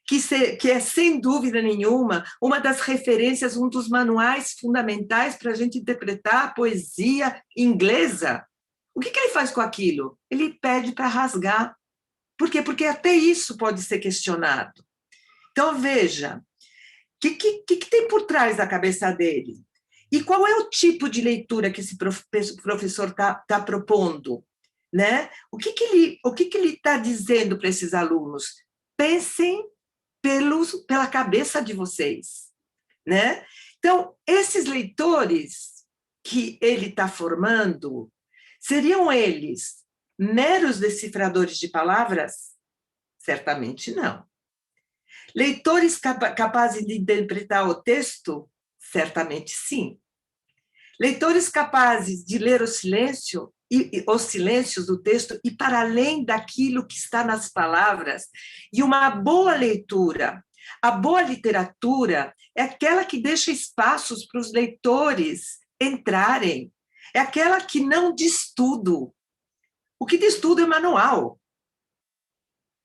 que é, sem dúvida nenhuma, uma das referências, um dos manuais fundamentais para a gente interpretar a poesia inglesa. O que ele faz com aquilo? Ele pede para rasgar. Por quê? Porque até isso pode ser questionado. Então, veja, o que tem por trás da cabeça dele? E qual é o tipo de leitura que esse professor está propondo? Né? O que ele está dizendo para esses alunos? Pensem pela cabeça de vocês. Né? Então, esses leitores que ele está formando, seriam eles meros decifradores de palavras? Certamente não. Leitores capazes de interpretar o texto? Certamente sim. Leitores capazes de ler o silêncio e os silêncios do texto e para além daquilo que está nas palavras. E uma boa leitura, a boa literatura é aquela que deixa espaços para os leitores entrarem, é aquela que não diz tudo. O que diz tudo é manual,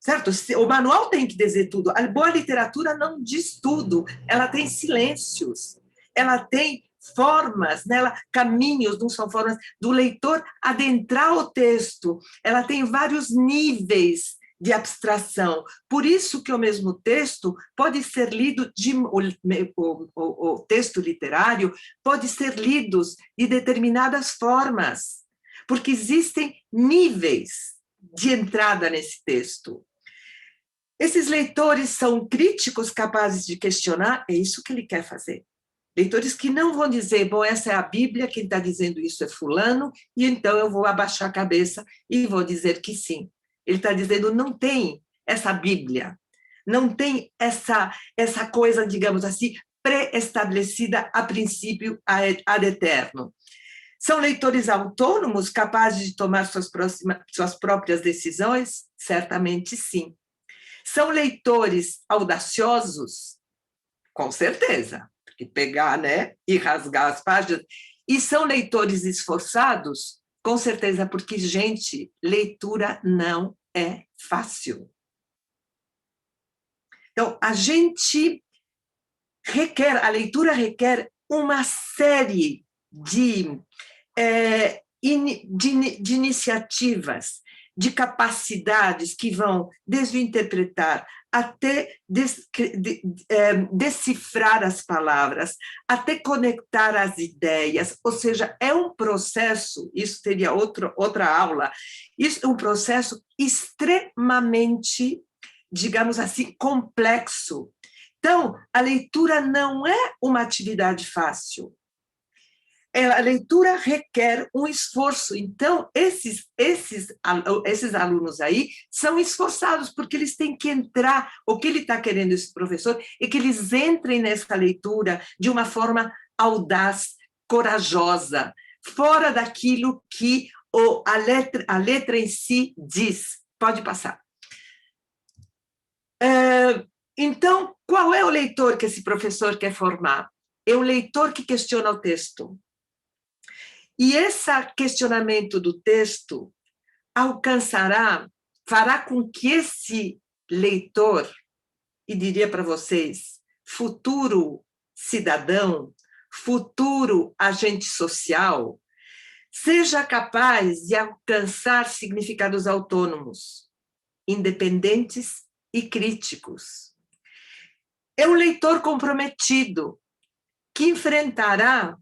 certo? O manual tem que dizer tudo. A boa literatura não diz tudo, ela tem silêncios, ela tem formas, né? Caminhos, não são formas, do leitor adentrar o texto. Ela tem vários níveis de abstração. Por isso que o mesmo texto pode ser lido, o texto literário pode ser lido de determinadas formas, porque existem níveis de entrada nesse texto. Esses leitores são críticos capazes de questionar, é isso que ele quer fazer. Leitores que não vão dizer, bom, essa é a Bíblia, quem está dizendo isso é fulano, e então eu vou abaixar a cabeça e vou dizer que sim. Ele está dizendo, não tem essa Bíblia, não tem essa coisa, digamos assim, pré-estabelecida a princípio, ad eterno. São leitores autônomos, capazes de tomar suas próprias decisões? Certamente sim. São leitores audaciosos? Com certeza, porque pegar, né, e rasgar as páginas. E são leitores esforçados? Com certeza, porque, gente, leitura não é fácil. Então, a leitura requer uma série de de iniciativas, de capacidades que vão desde o interpretar até decifrar as palavras, até conectar as ideias, ou seja, é um processo, isso teria outra aula, isso é um processo extremamente, digamos assim, complexo. Então, a leitura não é uma atividade fácil. A leitura requer um esforço. Então, esses alunos aí são esforçados, porque eles têm que entrar, o que ele está querendo, esse professor, é que eles entrem nessa leitura de uma forma audaz, corajosa, fora daquilo que a letra em si diz. Pode passar. Então, qual é o leitor que esse professor quer formar? É um leitor que questiona o texto. E esse questionamento do texto fará com que esse leitor, e diria para vocês, futuro cidadão, futuro agente social, seja capaz de alcançar significados autônomos, independentes e críticos. É um leitor comprometido, que enfrentará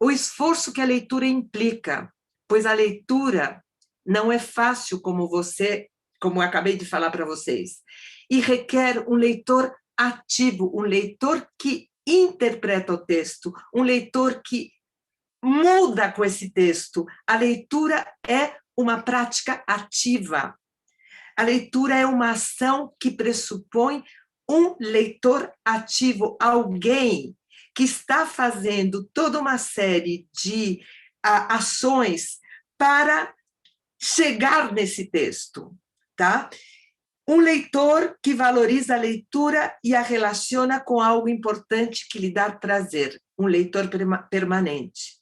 o esforço que a leitura implica, pois a leitura não é fácil, como eu acabei de falar para vocês, e requer um leitor ativo, um leitor que interpreta o texto, um leitor que muda com esse texto. A leitura é uma prática ativa. A leitura é uma ação que pressupõe um leitor ativo, alguém que está fazendo toda uma série de ações para chegar nesse texto, tá? Um leitor que valoriza a leitura e a relaciona com algo importante que lhe dá prazer, um leitor permanente.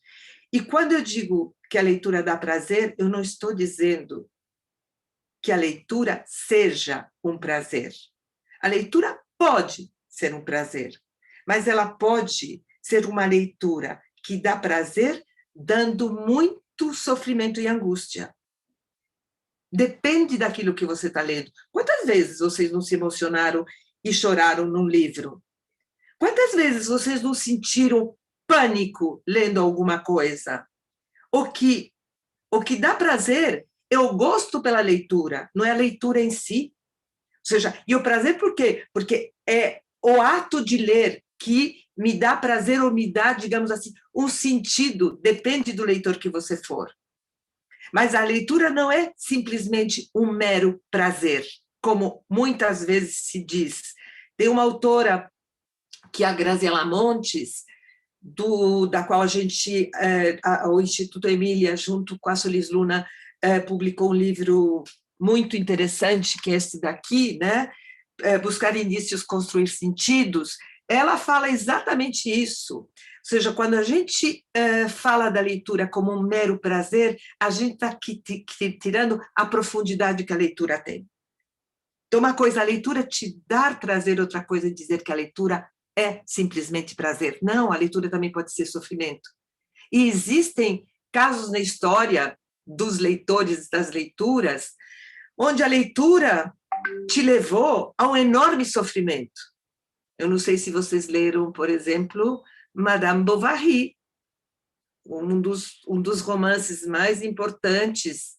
E quando eu digo que a leitura dá prazer, eu não estou dizendo que a leitura seja um prazer. A leitura pode ser um prazer, mas ela pode ser uma leitura que dá prazer, dando muito sofrimento e angústia. Depende daquilo que você está lendo. Quantas vezes vocês não se emocionaram e choraram num livro? Quantas vezes vocês não sentiram pânico lendo alguma coisa? O que dá prazer é o gosto pela leitura, não é a leitura em si. Ou seja, e o prazer por quê? Porque é o ato de ler que me dá prazer ou me dá, digamos assim, um sentido, depende do leitor que você for. Mas a leitura não é simplesmente um mero prazer, como muitas vezes se diz. Tem uma autora, que é a Graziela Montes, da qual o Instituto Emília, junto com a Solis Luna, publicou um livro muito interessante, que é esse daqui, né? Buscar indícios, construir sentidos. Ela fala exatamente isso. Ou seja, quando a gente fala da leitura como um mero prazer, a gente está aqui tirando a profundidade que a leitura tem. Então, uma coisa, a leitura te dar prazer, outra coisa é dizer que a leitura é simplesmente prazer. Não, a leitura também pode ser sofrimento. E existem casos na história dos leitores, das leituras, onde a leitura te levou a um enorme sofrimento. Eu não sei se vocês leram, por exemplo, Madame Bovary, um dos romances mais importantes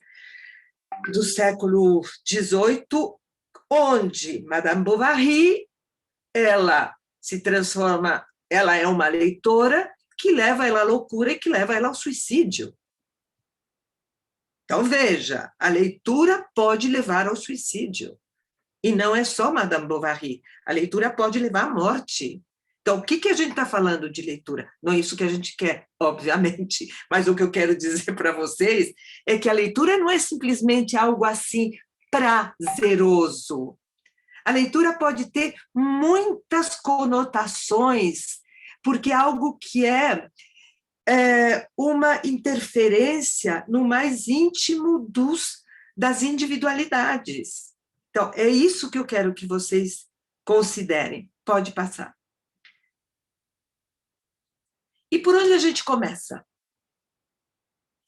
do século XVIII, onde Madame Bovary, ela se transforma, ela é uma leitora que leva ela à loucura e que leva ela ao suicídio. Então, veja, a leitura pode levar ao suicídio. E não é só Madame Bovary. A leitura pode levar à morte. Então, o que a gente está falando de leitura? Não é isso que a gente quer, obviamente, mas o que eu quero dizer para vocês é que a leitura não é simplesmente algo assim prazeroso. A leitura pode ter muitas conotações, porque é algo que é uma interferência no mais íntimo das individualidades. Então, é isso que eu quero que vocês considerem. Pode passar. E por onde a gente começa?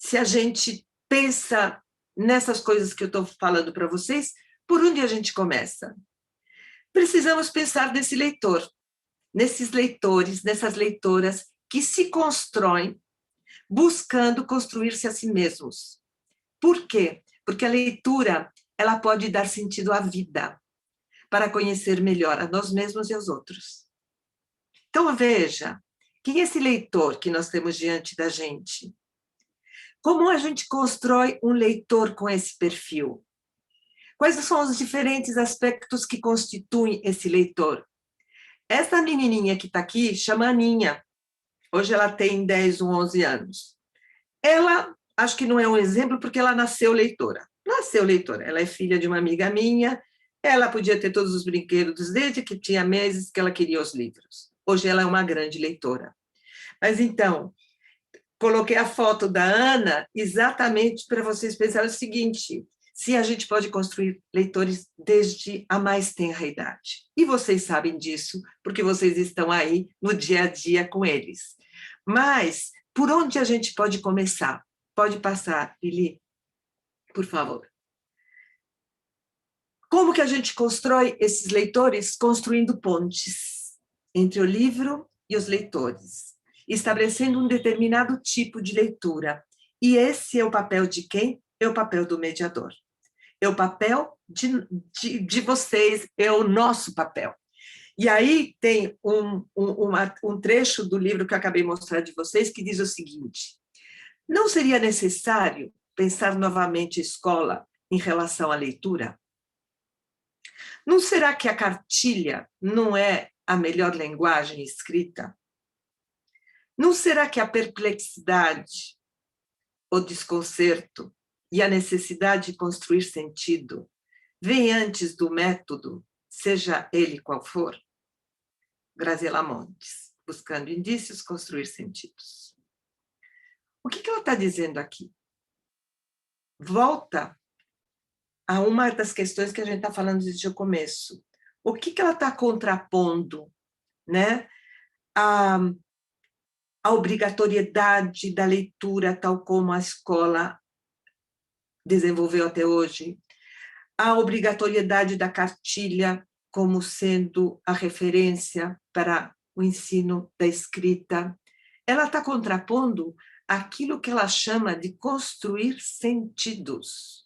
se a gente pensa nessas coisas que eu estou falando para vocês, por onde a gente começa? Precisamos pensar nesse leitor, nesses leitores, nessas leitoras que se constroem buscando construir-se a si mesmos. Por quê? Porque a leitura, ela pode dar sentido à vida, para conhecer melhor a nós mesmos e aos outros. Então, veja, quem é esse leitor que nós temos diante da gente? Como a gente constrói um leitor com esse perfil? Quais são os diferentes aspectos que constituem esse leitor? Essa menininha que está aqui chama Aninha. Hoje ela tem 10 ou 11 anos. Ela, acho que não é um exemplo, porque ela nasceu leitora. Nasceu leitora. Ela é filha de uma amiga minha. Ela podia ter todos os brinquedos desde que tinha meses que ela queria os livros. Hoje ela é uma grande leitora. Mas então, coloquei a foto da Ana exatamente para vocês pensarem o seguinte: se a gente pode construir leitores desde a mais tenra idade. E vocês sabem disso, porque vocês estão aí no dia a dia com eles. Mas, por onde a gente pode começar? Pode passar, Lili, por favor. Como que a gente constrói esses leitores? Construindo pontes entre o livro e os leitores, estabelecendo um determinado tipo de leitura. E esse é o papel de quem? É o papel do mediador. É o papel de vocês, é o nosso papel. E aí tem um trecho do livro que eu acabei de mostrar de vocês, que diz o seguinte: não seria necessário pensar novamente a escola em relação à leitura? Não será que a cartilha não é a melhor linguagem escrita? Não será que a perplexidade, o desconcerto e a necessidade de construir sentido vem antes do método, seja ele qual for? Graziela Montes, buscando indícios, construir sentidos. O que ela está dizendo aqui? Volta a uma das questões que a gente está falando desde o começo. O que ela está contrapondo, né? A obrigatoriedade da leitura, tal como a escola desenvolveu até hoje, a obrigatoriedade da cartilha como sendo a referência para o ensino da escrita. Ela está contrapondo aquilo que ela chama de construir sentidos.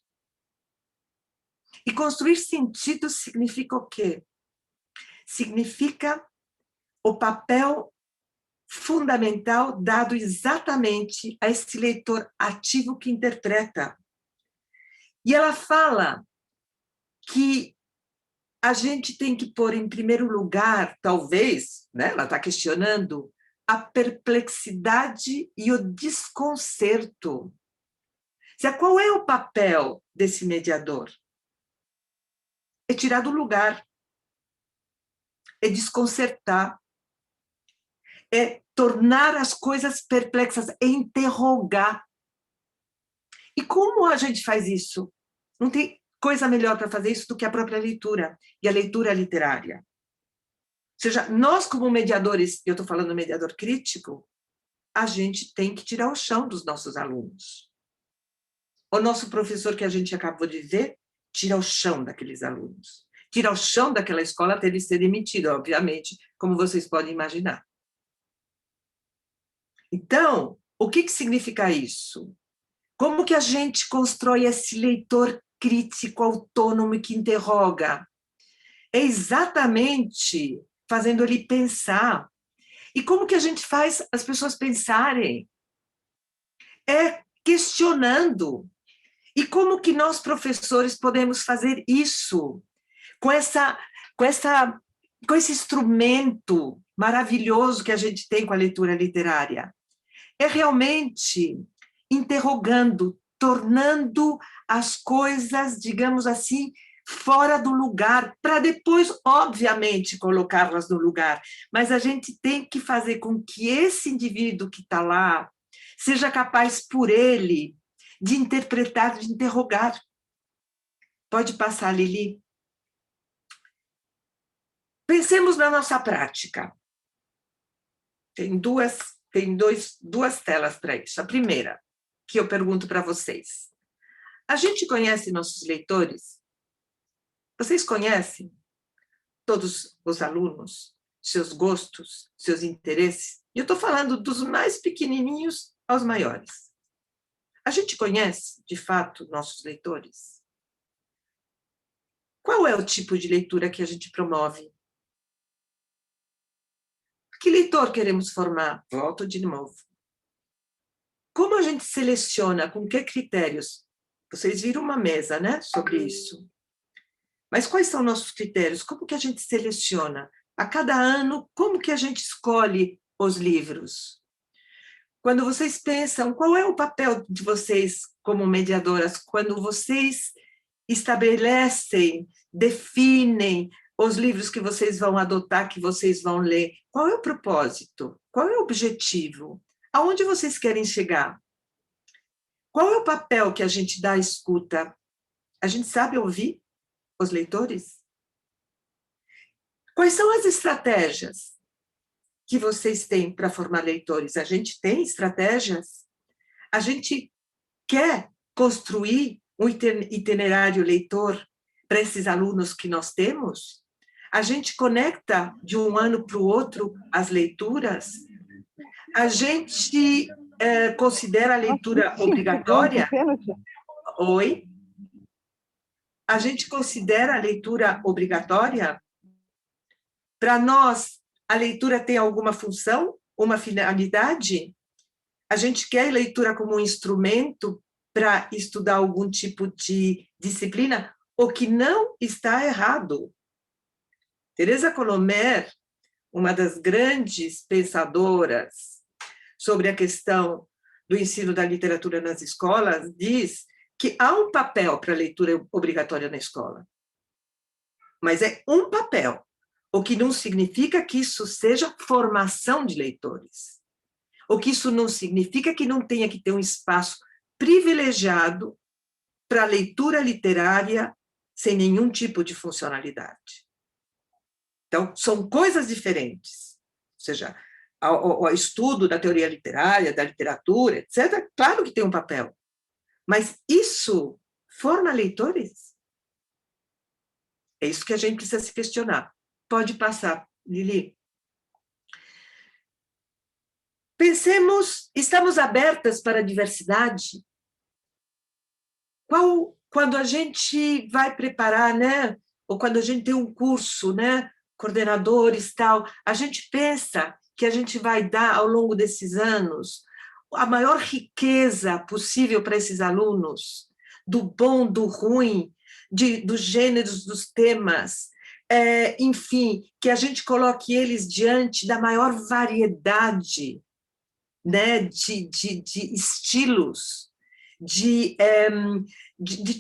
E construir sentidos significa o quê? Significa o papel fundamental dado exatamente a esse leitor ativo que interpreta. E ela fala que a gente tem que pôr em primeiro lugar, talvez, né, ela está questionando, a perplexidade e o desconcerto. Qual é o papel desse mediador? É tirar do lugar, é desconcertar, é tornar as coisas perplexas, é interrogar. E como a gente faz isso? Não tem coisa melhor para fazer isso do que a própria leitura, e a leitura literária. Ou seja, nós como mediadores, eu estou falando mediador crítico, a gente tem que tirar o chão dos nossos alunos. O nosso professor que a gente acabou de ver, tira o chão daqueles alunos. Tira o chão daquela escola até ele ser demitido, obviamente, como vocês podem imaginar. Então, o que significa isso? Como que a gente constrói esse leitor crítico, autônomo e que interroga? É exatamente fazendo ele pensar. E como que a gente faz as pessoas pensarem? É questionando. E como que nós, professores, podemos fazer isso com esse instrumento maravilhoso que a gente tem com a leitura literária? É realmente interrogando, tornando as coisas, digamos assim, fora do lugar, para depois, obviamente, colocá-las no lugar. Mas a gente tem que fazer com que esse indivíduo que está lá seja capaz, por ele, de interpretar, de interrogar. Pode passar, Lili. Pensemos na nossa prática. Tem duas telas para isso. A primeira, que eu pergunto para vocês. A gente conhece nossos leitores? Vocês conhecem todos os alunos, seus gostos, seus interesses? Eu estou falando dos mais pequenininhos aos maiores. A gente conhece, de fato, nossos leitores? Qual é o tipo de leitura que a gente promove? Que leitor queremos formar? Volto de novo. Como a gente seleciona, com que critérios? Vocês viram uma mesa, né, sobre isso. Mas quais são nossos critérios? Como que a gente seleciona? A cada ano, como que a gente escolhe os livros? Quando vocês pensam, qual é o papel de vocês como mediadoras? Quando vocês estabelecem, definem os livros que vocês vão adotar, que vocês vão ler, qual é o propósito? Qual é o objetivo? Aonde vocês querem chegar? Qual é o papel que a gente dá à escuta? A gente sabe ouvir os leitores? Quais são as estratégias que vocês têm para formar leitores? A gente tem estratégias? A gente quer construir um itinerário leitor para esses alunos que nós temos? A gente conecta de um ano para o outro as leituras? A gente considera a leitura obrigatória? Oi? A gente considera a leitura obrigatória? Para nós, a leitura tem alguma função, uma finalidade? A gente quer a leitura como um instrumento para estudar algum tipo de disciplina, o que não está errado. Teresa Colomer, uma das grandes pensadoras sobre a questão do ensino da literatura nas escolas, diz que há um papel para a leitura obrigatória na escola. Mas é um papel, o que não significa que isso seja formação de leitores. O que isso não significa que não tenha que ter um espaço privilegiado para a leitura literária sem nenhum tipo de funcionalidade. Então, são coisas diferentes. Ou seja, o estudo da teoria literária, da literatura, etc., claro que tem um papel. Mas isso forma leitores? É isso que a gente precisa se questionar. Pode passar, Lili. Pensemos, estamos abertas para a diversidade? Quando a gente vai preparar, né? Ou quando a gente tem um curso, né? Coordenadores, tal, a gente pensa que a gente vai dar, ao longo desses anos, a maior riqueza possível para esses alunos, do bom, do ruim, dos gêneros, dos temas, enfim, que a gente coloque eles diante da maior variedade, né, de estilos, de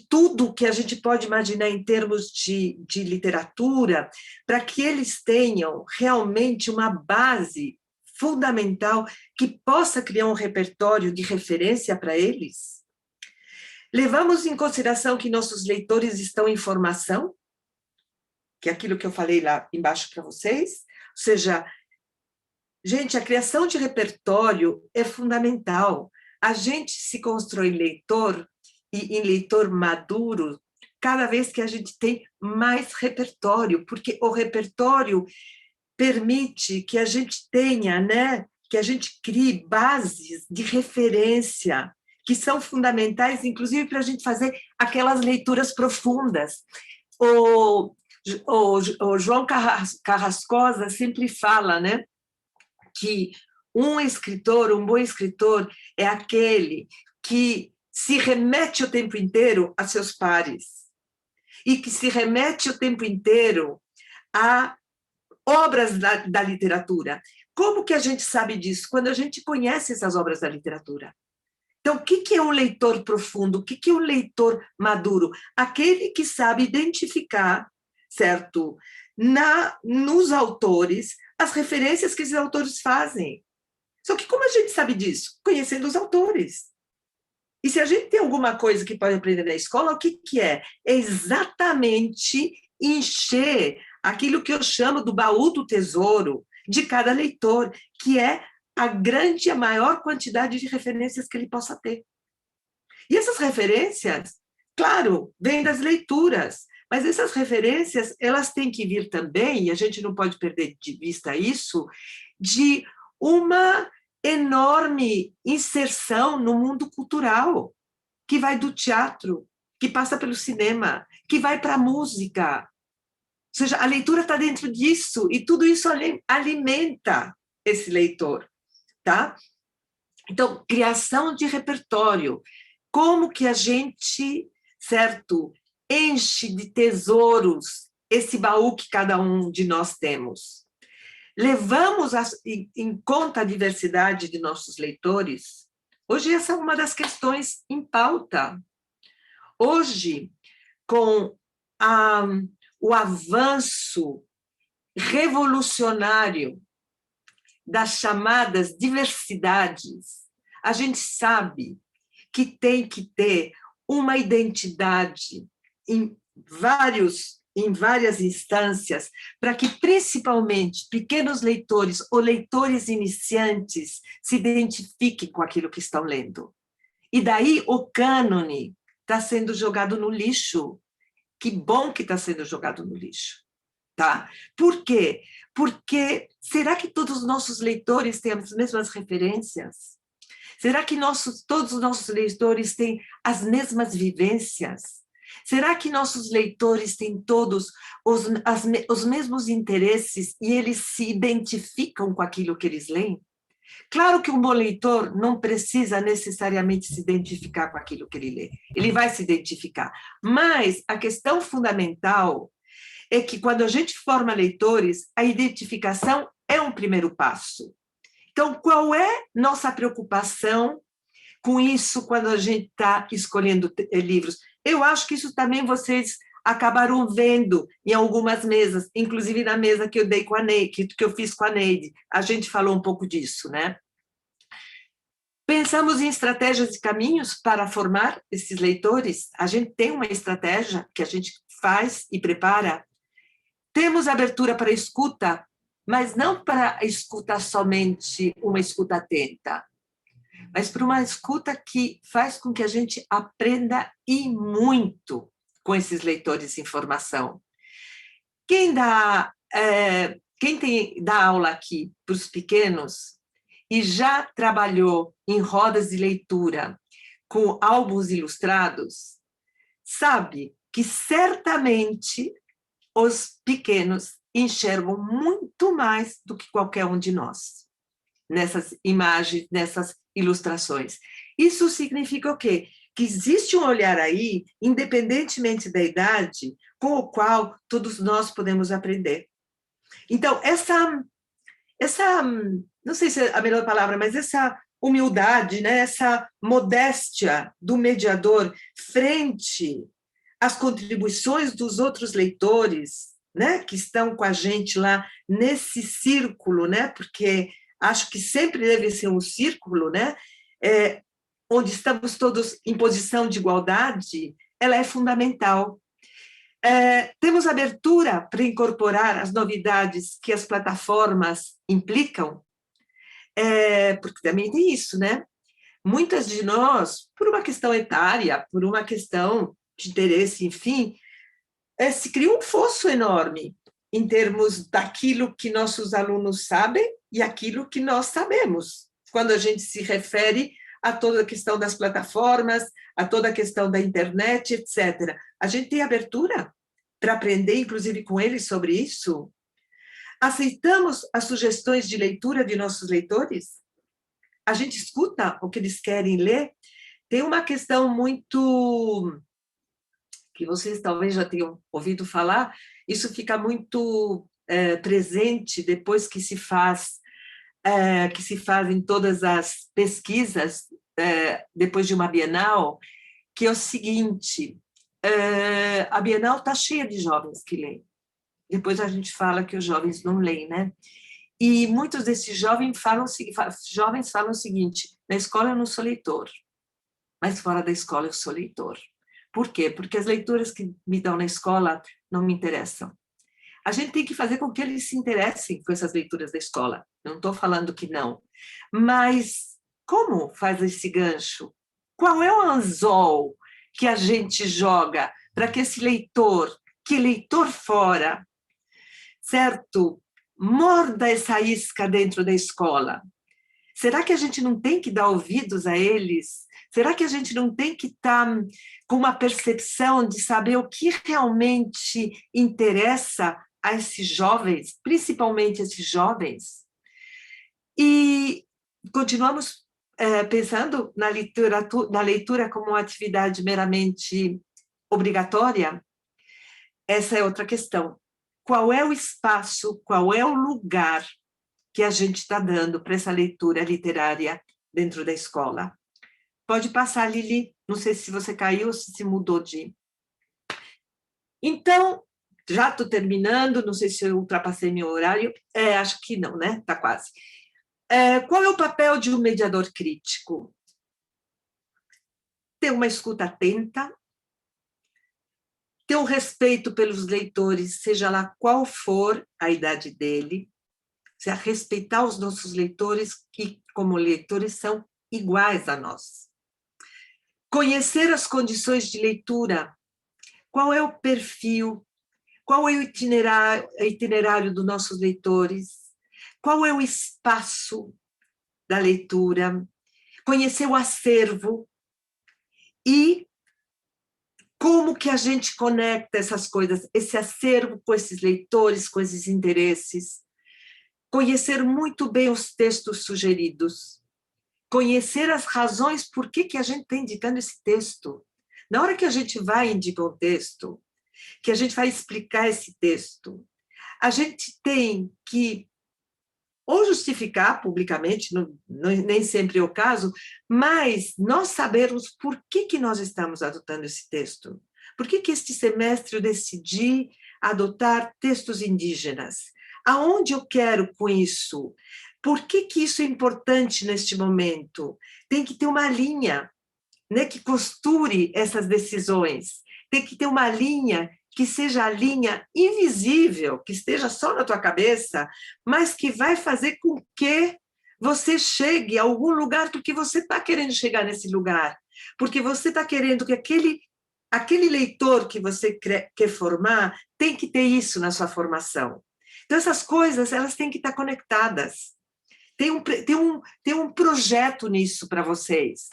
tudo que a gente pode imaginar em termos de literatura, para que eles tenham realmente uma base fundamental que possa criar um repertório de referência para eles. Levamos em consideração que nossos leitores estão em formação, que é aquilo que eu falei lá embaixo para vocês, ou seja, gente, a criação de repertório é fundamental. A gente se constrói leitor, e em leitor maduro, cada vez que a gente tem mais repertório, porque o repertório permite que a gente tenha, né, que a gente crie bases de referência, que são fundamentais, inclusive, para a gente fazer aquelas leituras profundas. O João Carrascosa sempre fala, né, que um escritor, um bom escritor, é aquele que se remete o tempo inteiro a seus pares e que se remete o tempo inteiro a obras da literatura. Como que a gente sabe disso? Quando a gente conhece essas obras da literatura. Então, o que é um leitor profundo? O que é um leitor maduro? Aquele que sabe identificar, certo, nos autores, as referências que esses autores fazem. Só que como a gente sabe disso? Conhecendo os autores. E se a gente tem alguma coisa que pode aprender na escola, o que é? É exatamente encher aquilo que eu chamo do baú do tesouro de cada leitor, que é a maior quantidade de referências que ele possa ter. E essas referências, claro, vêm das leituras, mas essas referências, elas têm que vir também, e a gente não pode perder de vista isso, de uma enorme inserção no mundo cultural, que vai do teatro, que passa pelo cinema, que vai para a música. Ou seja, a leitura está dentro disso, e tudo isso alimenta esse leitor, tá? Então, criação de repertório, como que a gente, certo, enche de tesouros esse baú que cada um de nós temos. Levamos em conta a diversidade de nossos leitores? Hoje essa é uma das questões em pauta. Hoje, com o avanço revolucionário das chamadas diversidades, a gente sabe que tem que ter uma identidade em várias instâncias, para que, principalmente, pequenos leitores ou leitores iniciantes se identifiquem com aquilo que estão lendo. E daí o cânone está sendo jogado no lixo. Que bom que está sendo jogado no lixo. Tá? Por quê? Porque será que todos os nossos leitores têm as mesmas referências? Será que todos os nossos leitores têm as mesmas vivências? Será que nossos leitores têm todos os mesmos interesses e eles se identificam com aquilo que eles leem? Claro que um bom leitor não precisa necessariamente se identificar com aquilo que ele lê. Ele vai se identificar. Mas a questão fundamental é que quando a gente forma leitores, a identificação é um primeiro passo. Então, qual é nossa preocupação com isso quando a gente está escolhendo livros? Eu acho que isso também vocês acabaram vendo em algumas mesas, inclusive na mesa que eu dei com a Neide, que eu fiz com a Neide. A gente falou um pouco disso, né? Pensamos em estratégias e caminhos para formar esses leitores. A gente tem uma estratégia que a gente faz e prepara. Temos abertura para escuta, mas não para escuta somente uma escuta atenta, mas para uma escuta que faz com que a gente aprenda e muito com esses leitores em formação. Quem dá aula aqui para os pequenos e já trabalhou em rodas de leitura com álbuns ilustrados, sabe que certamente os pequenos enxergam muito mais do que qualquer um de nós, nessas imagens, nessas ilustrações. Isso significa o quê? Que existe um olhar aí, independentemente da idade, com o qual todos nós podemos aprender. Então, essa não sei se é a melhor palavra, mas essa humildade, né? Essa modéstia do mediador frente às contribuições dos outros leitores, né? Que estão com a gente lá nesse círculo, né? Porque acho que sempre deve ser um círculo, né? Onde estamos todos em posição de igualdade, ela é fundamental. Temos abertura para incorporar as novidades que as plataformas implicam, porque também tem isso, né? Muitas de nós, por uma questão etária, por uma questão de interesse, enfim, se cria um fosso enorme em termos daquilo que nossos alunos sabem e aquilo que nós sabemos, quando a gente se refere a toda a questão das plataformas, a toda a questão da internet, etc. A gente tem abertura para aprender, inclusive, com eles sobre isso? Aceitamos as sugestões de leitura de nossos leitores? A gente escuta o que eles querem ler? Tem uma questão muito... que vocês talvez já tenham ouvido falar, isso fica muito presente depois que se fazem todas as pesquisas, depois de uma Bienal, que é o seguinte, a Bienal está cheia de jovens que leem. Depois a gente fala que os jovens não leem, né? E muitos desses jovens falam o seguinte, na escola eu não sou leitor, mas fora da escola eu sou leitor. Por quê? Porque as leituras que me dão na escola não me interessam. A gente tem que fazer com que eles se interessem com essas leituras da escola. Eu não estou falando que não. Mas como faz esse gancho? qual é o anzol que a gente joga para que esse leitor, que leitor fora, certo, morda essa isca dentro da escola? Será que a gente não tem que dar ouvidos a eles? Será que a gente não tem que estar com uma percepção de saber o que realmente interessa a esses jovens, principalmente esses jovens? E continuamos pensando na leitura como uma atividade meramente obrigatória? Essa é outra questão. Qual é o espaço, qual é o lugar que a gente está dando para essa leitura literária dentro da escola? Pode passar, Lili. Não sei se você caiu ou se mudou de... Então, já estou terminando, não sei se eu ultrapassei meu horário. Acho que não, né? Está quase. Qual é o papel de um mediador crítico? Ter uma escuta atenta, ter um respeito pelos leitores, seja lá qual for a idade dele, respeitar os nossos leitores, que, como leitores, são iguais a nós. Conhecer as condições de leitura, qual é o perfil, qual é o itinerário dos nossos leitores, qual é o espaço da leitura, conhecer o acervo e como que a gente conecta essas coisas, esse acervo com esses leitores, com esses interesses. Conhecer muito bem os textos sugeridos, conhecer as razões por que a gente está indicando esse texto. Na hora que a gente vai indicar um texto, que a gente vai explicar esse texto, a gente tem que ou justificar publicamente, nem sempre é o caso, mas nós sabermos por que nós estamos adotando esse texto. Por que este semestre eu decidi adotar textos indígenas? Aonde eu quero com isso? Por que isso é importante neste momento? Tem que ter uma linha, né, que costure essas decisões. Tem que ter uma linha que seja a linha invisível, que esteja só na tua cabeça, mas que vai fazer com que você chegue a algum lugar, porque você está querendo chegar nesse lugar, porque você está querendo que aquele leitor que você quer formar tem que ter isso na sua formação. Então, essas coisas, elas têm que estar conectadas. Tem um projeto nisso para vocês.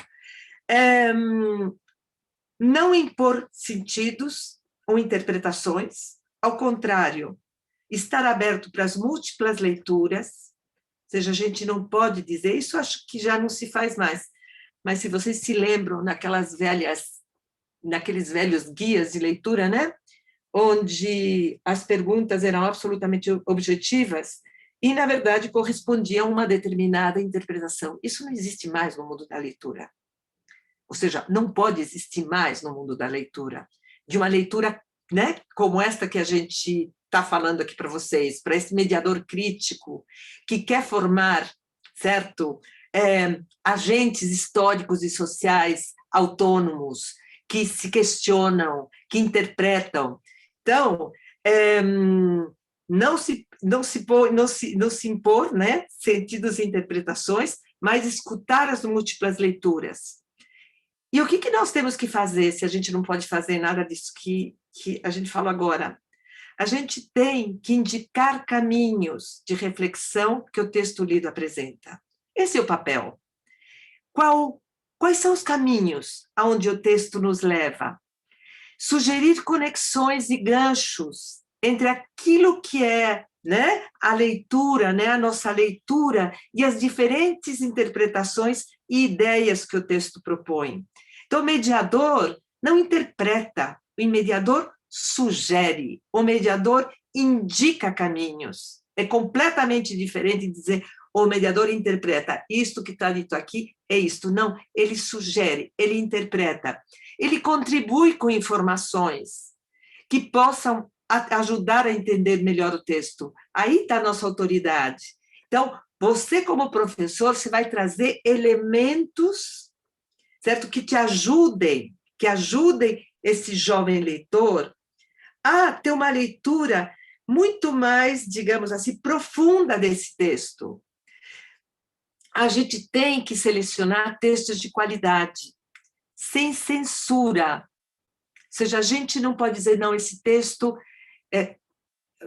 Não impor sentidos ou interpretações, ao contrário, estar aberto para as múltiplas leituras, ou seja, a gente não pode dizer, isso acho que já não se faz mais, mas se vocês se lembram naqueles velhos guias de leitura, né? Onde as perguntas eram absolutamente objetivas e, na verdade, correspondiam a uma determinada interpretação. Isso não existe mais no mundo da leitura. Ou seja, não pode existir mais no mundo da leitura. De uma leitura, né, como esta que a gente está falando aqui para vocês, para esse mediador crítico que quer formar, certo, agentes históricos e sociais autônomos, que se questionam, que interpretam. Então, não se impor, né, sentidos e interpretações, mas escutar as múltiplas leituras. E o que nós temos que fazer se a gente não pode fazer nada disso que a gente falou agora? A gente tem que indicar caminhos de reflexão que o texto lido apresenta. Esse é o papel. Quais são os caminhos aonde o texto nos leva? Sugerir conexões e ganchos entre aquilo que é, né, a leitura, né, a nossa leitura e as diferentes interpretações e ideias que o texto propõe. Então, o mediador não interpreta, o mediador sugere, o mediador indica caminhos. É completamente diferente de dizer o mediador interpreta, isto que está dito aqui é isto. Não, ele sugere, ele interpreta. Ele contribui com informações que possam ajudar a entender melhor o texto. Aí está a nossa autoridade. Então, você como professor, você vai trazer elementos, certo, que te ajudem, que ajudem esse jovem leitor a ter uma leitura muito mais, digamos assim, profunda desse texto. A gente tem que selecionar textos de qualidade. sem censura. Ou seja, a gente não pode dizer, não, esse texto...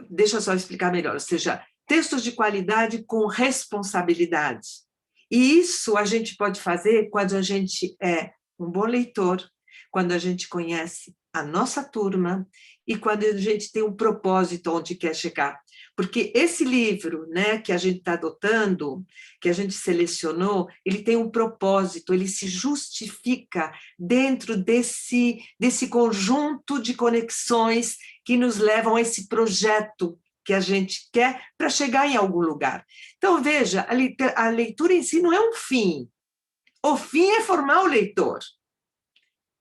Deixa eu só explicar melhor. Ou seja, textos de qualidade com responsabilidade. E isso a gente pode fazer quando a gente é um bom leitor, quando a gente conhece a nossa turma e quando a gente tem um propósito onde quer chegar. Porque esse livro, né, que a gente está adotando, que a gente selecionou, ele tem um propósito, ele se justifica dentro desse conjunto de conexões que nos levam a esse projeto que a gente quer para chegar em algum lugar. Então, veja, a leitura em si não é um fim. O fim é formar o leitor.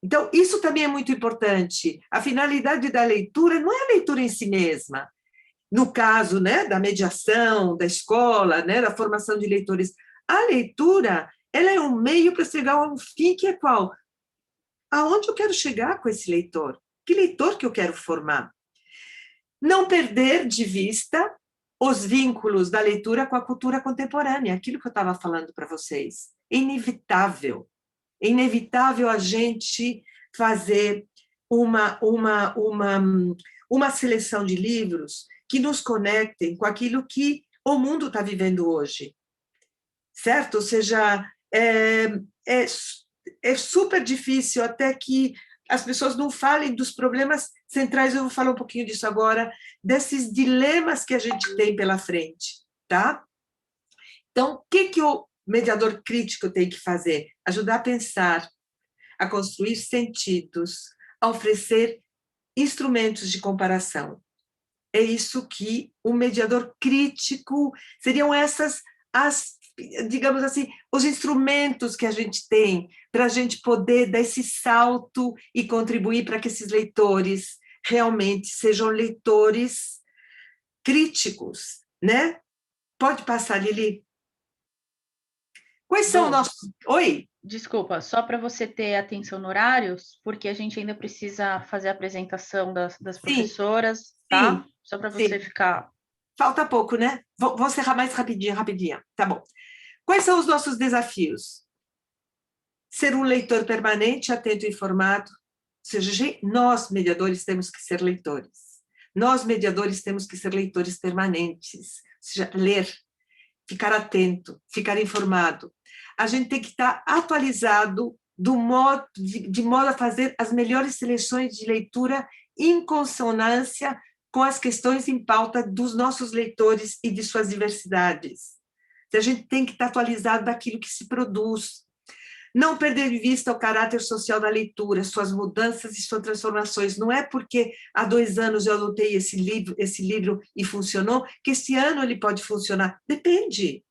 Então, isso também é muito importante. A finalidade da leitura não é a leitura em si mesma. No caso, né, da mediação, da escola, né, da formação de leitores, a leitura, ela é um meio para chegar a um fim que é qual? Aonde eu quero chegar com esse leitor? Que leitor que eu quero formar? Não perder de vista os vínculos da leitura com a cultura contemporânea, aquilo que eu estava falando para vocês. É inevitável a gente fazer uma seleção de livros que nos conectem com aquilo que o mundo está vivendo hoje, certo? Ou seja, é super difícil até que as pessoas não falem dos problemas centrais, eu vou falar um pouquinho disso agora, desses dilemas que a gente tem pela frente, tá? Então, o que o mediador crítico tem que fazer? Ajudar a pensar, a construir sentidos, a oferecer instrumentos de comparação. É isso que o mediador crítico, seriam essas digamos assim, os instrumentos que a gente tem para a gente poder dar esse salto e contribuir para que esses leitores realmente sejam leitores críticos, né? Pode passar, Lili. Quais são nossos... Oi? Desculpa, só para você ter atenção no horário, porque a gente ainda precisa fazer a apresentação das professoras, tá? Sim, só para você ficar... Falta pouco, né? Vou encerrar mais rapidinho. Tá bom. Quais são os nossos desafios? Ser um leitor permanente, atento e informado. Ou seja, nós, mediadores, temos que ser leitores. Nós, mediadores, temos que ser leitores permanentes. Ou seja, ler, ficar atento, ficar informado. A gente tem que estar atualizado de modo a fazer as melhores seleções de leitura em consonância com as questões em pauta dos nossos leitores e de suas diversidades. A gente tem que estar atualizado daquilo que se produz. Não perder de vista o caráter social da leitura, suas mudanças e suas transformações. Não é porque há 2 anos eu adotei esse livro e funcionou, que esse ano ele pode funcionar. Depende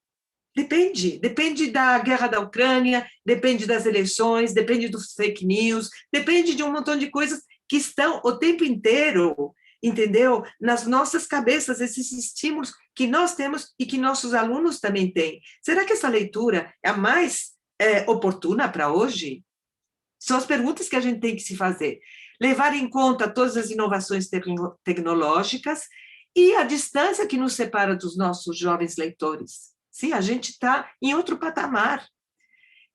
da guerra da Ucrânia, depende das eleições, depende dos fake news, depende de um montão de coisas que estão o tempo inteiro, entendeu? Nas nossas cabeças, esses estímulos que nós temos e que nossos alunos também têm. Será que essa leitura é a mais oportuna para hoje? São as perguntas que a gente tem que se fazer. Levar em conta todas as inovações tecnológicas e a distância que nos separa dos nossos jovens leitores. Sim, a gente está em outro patamar.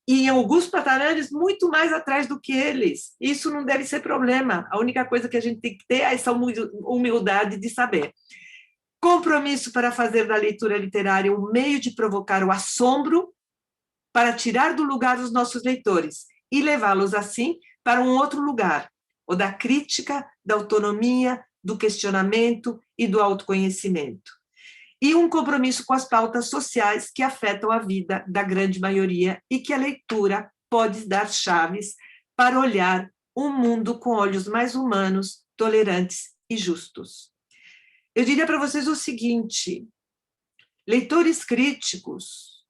E em alguns patamares muito mais atrás do que eles. Isso não deve ser problema. A única coisa que a gente tem que ter é essa humildade de saber. Compromisso para fazer da leitura literária um meio de provocar o assombro para tirar do lugar os nossos leitores e levá-los, assim, para um outro lugar, o da crítica, da autonomia, do questionamento e do autoconhecimento. E um compromisso com as pautas sociais que afetam a vida da grande maioria e que a leitura pode dar chaves para olhar o mundo com olhos mais humanos, tolerantes e justos. Eu diria para vocês o seguinte: leitores críticos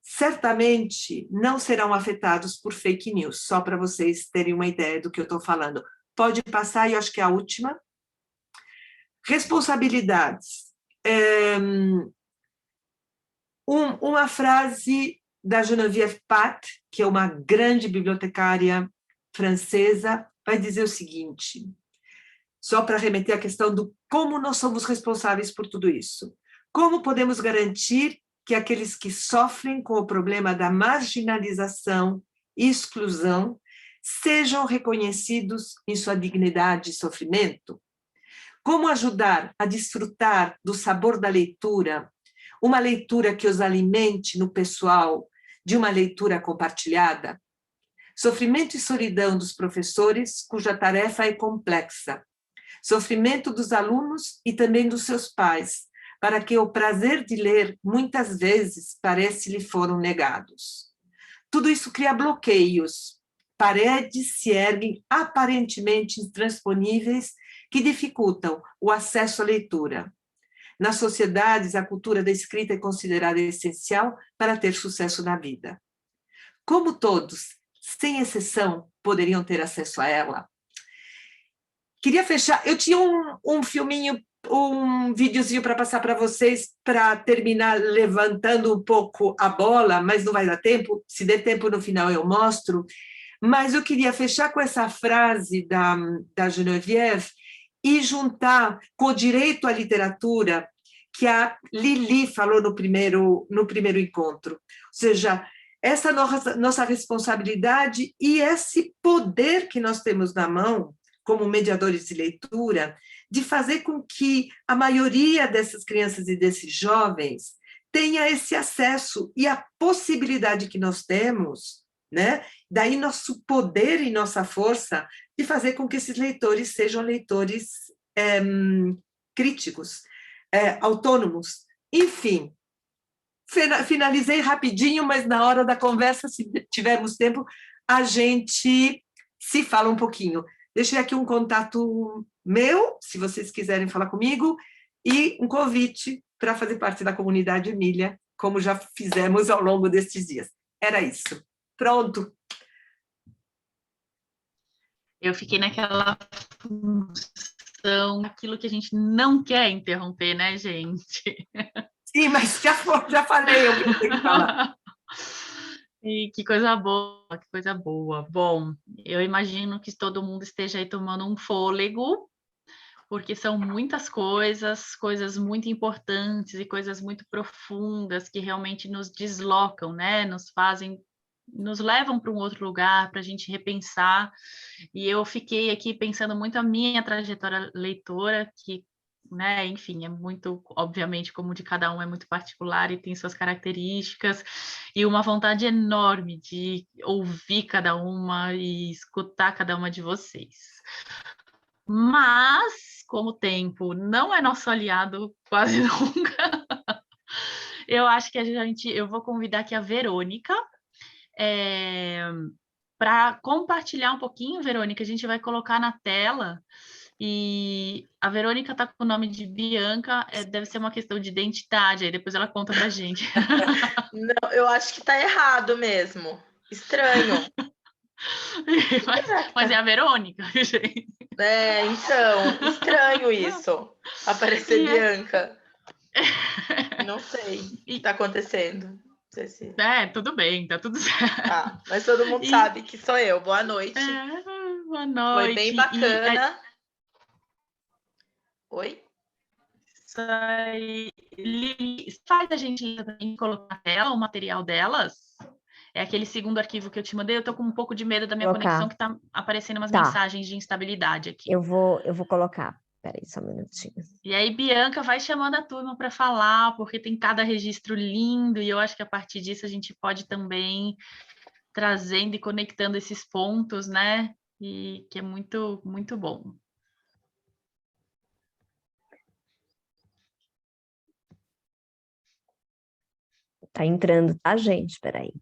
certamente não serão afetados por fake news, só para vocês terem uma ideia do que eu estou falando. Pode passar, e eu acho que é a última. Responsabilidades. Uma frase da Geneviève Pat, que é uma grande bibliotecária francesa, vai dizer o seguinte, só para remeter à questão do como nós somos responsáveis por tudo isso. Como podemos garantir que aqueles que sofrem com o problema da marginalização e exclusão sejam reconhecidos em sua dignidade e sofrimento? Como ajudar a desfrutar do sabor da leitura, uma leitura que os alimente no pessoal de uma leitura compartilhada? Sofrimento e solidão dos professores, cuja tarefa é complexa. Sofrimento dos alunos e também dos seus pais, para que o prazer de ler, muitas vezes, parece-lhe foram negados. Tudo isso cria bloqueios, paredes se erguem aparentemente intransponíveis que dificultam o acesso à leitura. Nas sociedades, a cultura da escrita é considerada essencial para ter sucesso na vida. Como todos, sem exceção, poderiam ter acesso a ela? Queria fechar, eu tinha um filminho, um videozinho para passar para vocês, para terminar levantando um pouco a bola, mas não vai dar tempo, se der tempo no final eu mostro, mas eu queria fechar com essa frase da Geneviève e juntar com o direito à literatura que a Lili falou no primeiro encontro, ou seja, essa nossa responsabilidade e esse poder que nós temos na mão, como mediadores de leitura, de fazer com que a maioria dessas crianças e desses jovens tenha esse acesso e a possibilidade que nós temos, né? Daí nosso poder e nossa força de fazer com que esses leitores sejam leitores críticos, autônomos, enfim. Finalizei rapidinho, mas na hora da conversa, se tivermos tempo, a gente se fala um pouquinho. Deixei aqui um contato meu, se vocês quiserem falar comigo, e um convite para fazer parte da comunidade Emília, como já fizemos ao longo destes dias. Era isso. Pronto. Eu fiquei naquela função, aquilo que a gente não quer interromper, né, gente? Sim, mas já falei o que eu tenho que falar. E que coisa boa, que coisa boa. Bom, eu imagino que todo mundo esteja aí tomando um fôlego, porque são muitas coisas muito importantes e coisas muito profundas que realmente nos deslocam, né? Nos levam para um outro lugar, para a gente repensar. E eu fiquei aqui pensando muito a minha trajetória leitora, que, né, enfim, é muito, obviamente, como de cada um é muito particular e tem suas características, e uma vontade enorme de ouvir cada uma e escutar cada uma de vocês. Mas, como o tempo não é nosso aliado quase nunca, eu acho que eu vou convidar aqui a Verônica, para compartilhar um pouquinho, Verônica, a gente vai colocar na tela, e a Verônica está com o nome de Bianca, deve ser uma questão de identidade, aí depois ela conta pra gente. Não, eu acho que está errado mesmo. Estranho. Mas é a Verônica, gente. Então, estranho isso. Aparecer Bianca. Não sei o que está acontecendo. Se... tudo bem, tá tudo certo. Mas todo mundo sabe que sou eu. Boa noite. Boa noite. Foi bem bacana. Oi? Isso aí. Faz a gente também colocar na tela o material delas. É aquele segundo arquivo que eu te mandei. Eu tô com um pouco de medo da minha conexão, que tá aparecendo umas mensagens de instabilidade aqui. Eu vou colocar. Peraí, só um minutinho. E aí, Bianca vai chamando a turma para falar, porque tem cada registro lindo, e eu acho que a partir disso a gente pode também trazendo e conectando esses pontos, né? E que é muito, muito bom. Tá entrando, tá, gente? Peraí.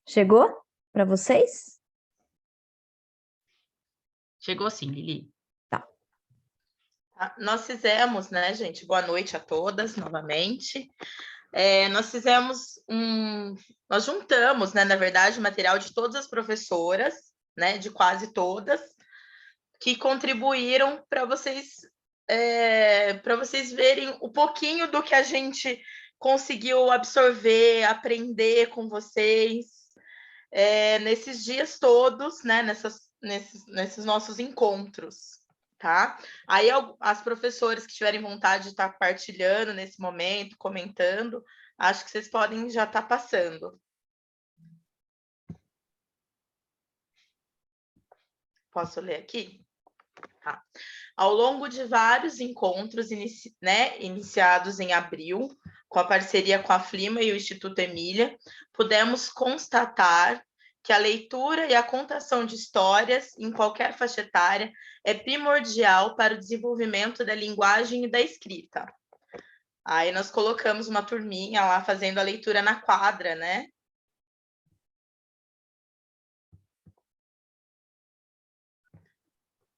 Chegou para vocês? Chegou sim, Lili. Tá. Nós fizemos, né, gente? Boa noite a todas, novamente. Nós fizemos nós juntamos, né, na verdade, o material de todas as professoras, né, de quase todas, que contribuíram para vocês verem um pouquinho do que a gente conseguiu absorver, aprender com vocês nesses dias todos, né, nesses nossos encontros. tá? Aí as professoras que tiverem vontade de estar partilhando nesse momento, comentando, acho que vocês podem já estar passando. Posso ler aqui? Tá. Ao longo de vários encontros iniciados em abril, com a parceria com a Flima e o Instituto Emília, pudemos constatar que a leitura e a contação de histórias, em qualquer faixa etária, é primordial para o desenvolvimento da linguagem e da escrita. Aí nós colocamos uma turminha lá fazendo a leitura na quadra, né?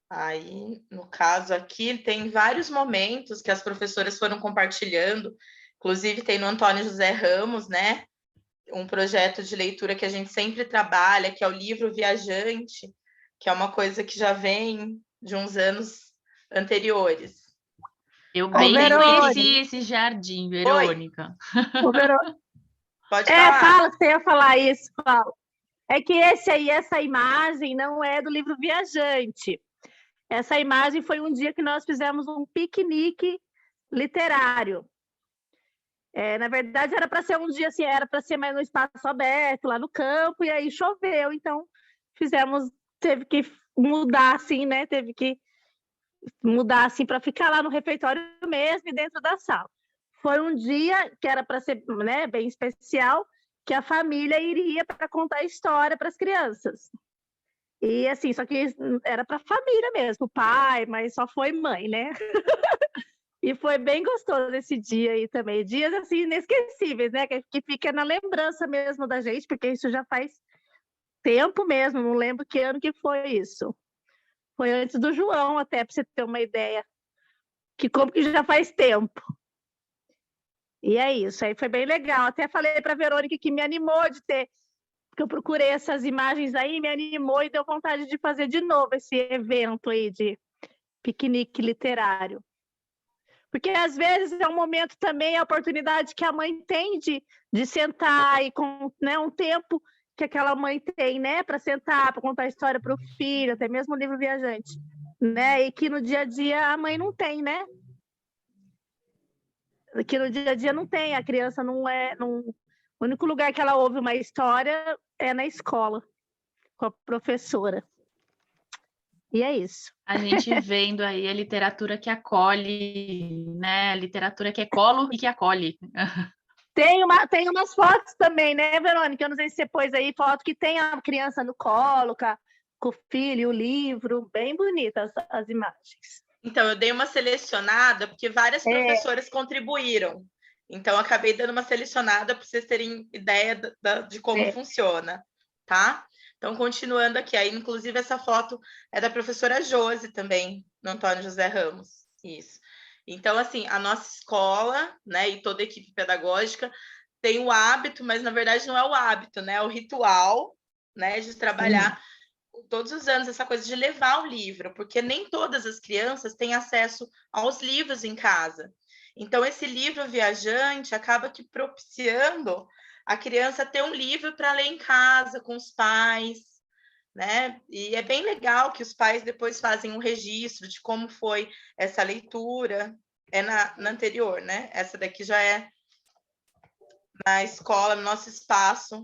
Aí, no caso aqui, tem vários momentos que as professoras foram compartilhando, inclusive tem no Antônio José Ramos, né? Um projeto de leitura que a gente sempre trabalha, que é o livro Viajante, que é uma coisa que já vem de uns anos anteriores. Eu Aí, bem Verônica. conheci esse jardim, Verônica. Pode falar. Fala que você ia falar isso, Paulo. É que essa imagem não é do livro Viajante. Essa imagem foi um dia que nós fizemos um piquenique literário. Na verdade, era para ser um dia assim, era para ser mais no espaço aberto, lá no campo, e aí choveu, então teve que mudar assim, né? Teve que mudar assim para ficar lá no refeitório mesmo e dentro da sala. Foi um dia que era para ser, né, bem especial, que a família iria para contar história para as crianças. E assim, só que era para a família mesmo, o pai, mas só foi mãe, né? E foi bem gostoso esse dia aí também. Dias assim inesquecíveis, né? Que fica na lembrança mesmo da gente, porque isso já faz tempo mesmo, não lembro que ano que foi isso. Foi antes do João, até, para você ter uma ideia. Que como que já faz tempo. E é isso, aí foi bem legal. Até falei para a Verônica que me animou de ter, porque eu procurei essas imagens aí, me animou e deu vontade de fazer de novo esse evento aí de piquenique literário. Porque às vezes é um momento também, a oportunidade que a mãe tem de sentar e com, né, um tempo que aquela mãe tem, né, para sentar, para contar a história para o filho, até mesmo o livro Viajante, né, e que no dia a dia a mãe não tem, né? Que no dia a dia não tem, a criança não é. O único lugar que ela ouve uma história é na escola, com a professora. E é isso. A gente vendo aí a literatura que acolhe, né? A literatura que é colo e que acolhe. Tem umas fotos também, né, Verônica? Eu não sei se você pôs aí foto que tem a criança no colo, com o filho, o livro, bem bonitas as imagens. Então, eu dei uma selecionada, porque várias professoras contribuíram. Então, eu acabei dando uma selecionada para vocês terem ideia de como funciona, tá? Então, continuando aqui, aí, inclusive, essa foto é da professora Josi também, no Antônio José Ramos. Isso. Então, assim, a nossa escola, né, e toda a equipe pedagógica tem o hábito, mas, na verdade, não é o hábito, né? É o ritual, né, de trabalhar todos os anos essa coisa de levar o livro, porque nem todas as crianças têm acesso aos livros em casa. Então, esse livro viajante acaba que propiciando a criança ter um livro para ler em casa, com os pais, né? E é bem legal que os pais depois fazem um registro de como foi essa leitura. É na anterior, né? Essa daqui já é na escola, no nosso espaço.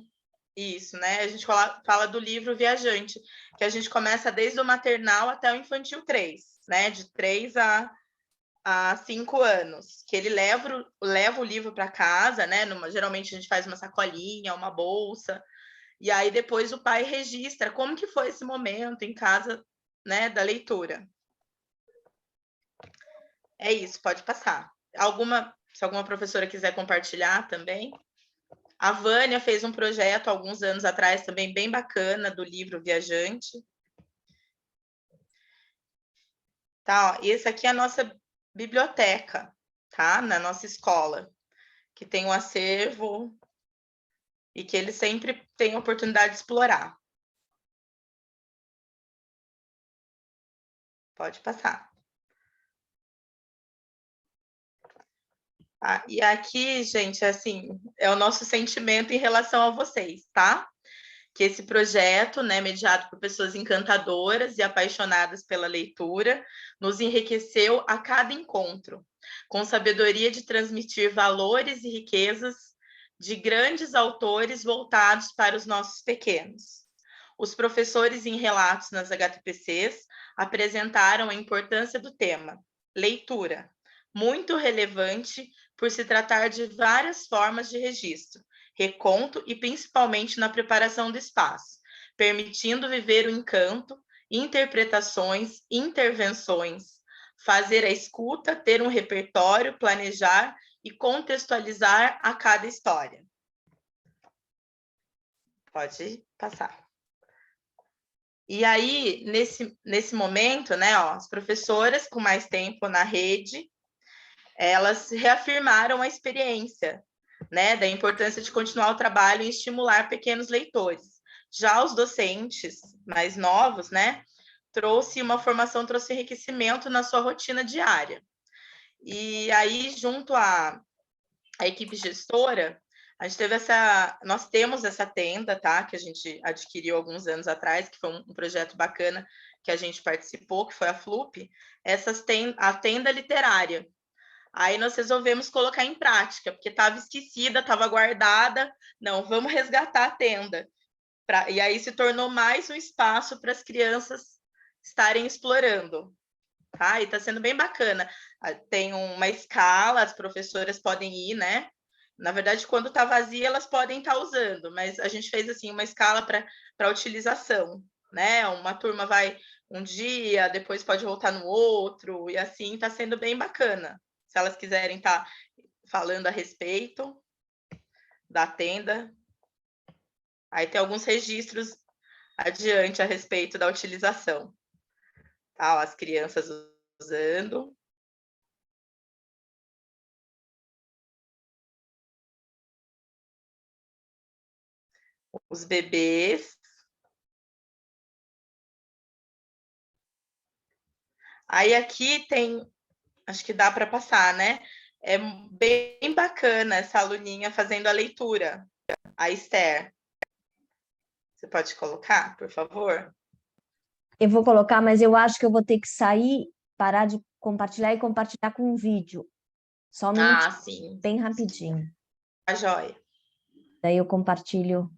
Isso, né? A gente fala do livro Viajante, que a gente começa desde o maternal até o infantil 3, né? De 3 a 5 anos, que ele leva o livro para casa, né? Geralmente a gente faz uma sacolinha, uma bolsa, e aí depois o pai registra como que foi esse momento em casa, né? Da leitura. É isso, pode passar. Se alguma professora quiser compartilhar também. A Vânia fez um projeto alguns anos atrás também bem bacana do livro Viajante. Tá, ó, esse aqui é a nossa biblioteca, tá? Na nossa escola, que tem um acervo e que eles sempre têm a oportunidade de explorar. Pode passar. E aqui, gente, assim, é o nosso sentimento em relação a vocês, tá? que esse projeto, né, mediado por pessoas encantadoras e apaixonadas pela leitura, nos enriqueceu a cada encontro, com sabedoria de transmitir valores e riquezas de grandes autores voltados para os nossos pequenos. Os professores em relatos nas HTPCs apresentaram a importância do tema, leitura, muito relevante por se tratar de várias formas de registro, reconto e principalmente na preparação do espaço, permitindo viver o encanto, interpretações, intervenções, fazer a escuta, ter um repertório, planejar e contextualizar a cada história. Pode passar. E aí, nesse momento, né, as professoras com mais tempo na rede, elas reafirmaram a experiência, né, da importância de continuar o trabalho e estimular pequenos leitores. Já os docentes mais novos, né, trouxe enriquecimento na sua rotina diária. E aí, junto à equipe gestora, nós temos essa tenda, tá, que a gente adquiriu alguns anos atrás, que foi um projeto bacana que a gente participou, que foi a FLUP, a tenda literária. Aí nós resolvemos colocar em prática, porque estava esquecida, estava guardada. Não, vamos resgatar a tenda. E aí se tornou mais um espaço para as crianças estarem explorando. Tá? E está sendo bem bacana. Tem uma escala, as professoras podem ir, né? Na verdade, quando está vazia, elas podem estar usando, mas a gente fez assim uma escala para utilização, né? Uma turma vai um dia, depois pode voltar no outro, e assim está sendo bem bacana. Se elas quiserem estar falando a respeito da tenda. Aí tem alguns registros adiante a respeito da utilização. Tá, as crianças usando. Os bebês. Aí aqui tem, acho que dá para passar, né? É bem bacana essa aluninha fazendo a leitura, a Esther. Você pode colocar, por favor? Eu vou colocar, mas eu acho que eu vou ter que sair, parar de compartilhar e compartilhar com um vídeo. Só um minutinho, Sim. bem rapidinho. Tá joia. Daí eu compartilho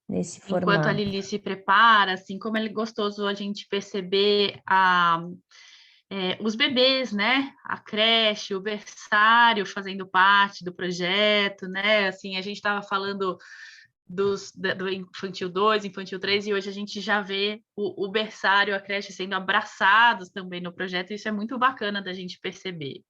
nesse formato. Enquanto a Lili se prepara, assim, como é gostoso a gente perceber os bebês, né? A creche, o berçário fazendo parte do projeto, né? Assim, a gente estava falando do infantil 2, infantil 3, e hoje a gente já vê o berçário, a creche sendo abraçados também no projeto, e isso é muito bacana da gente perceber.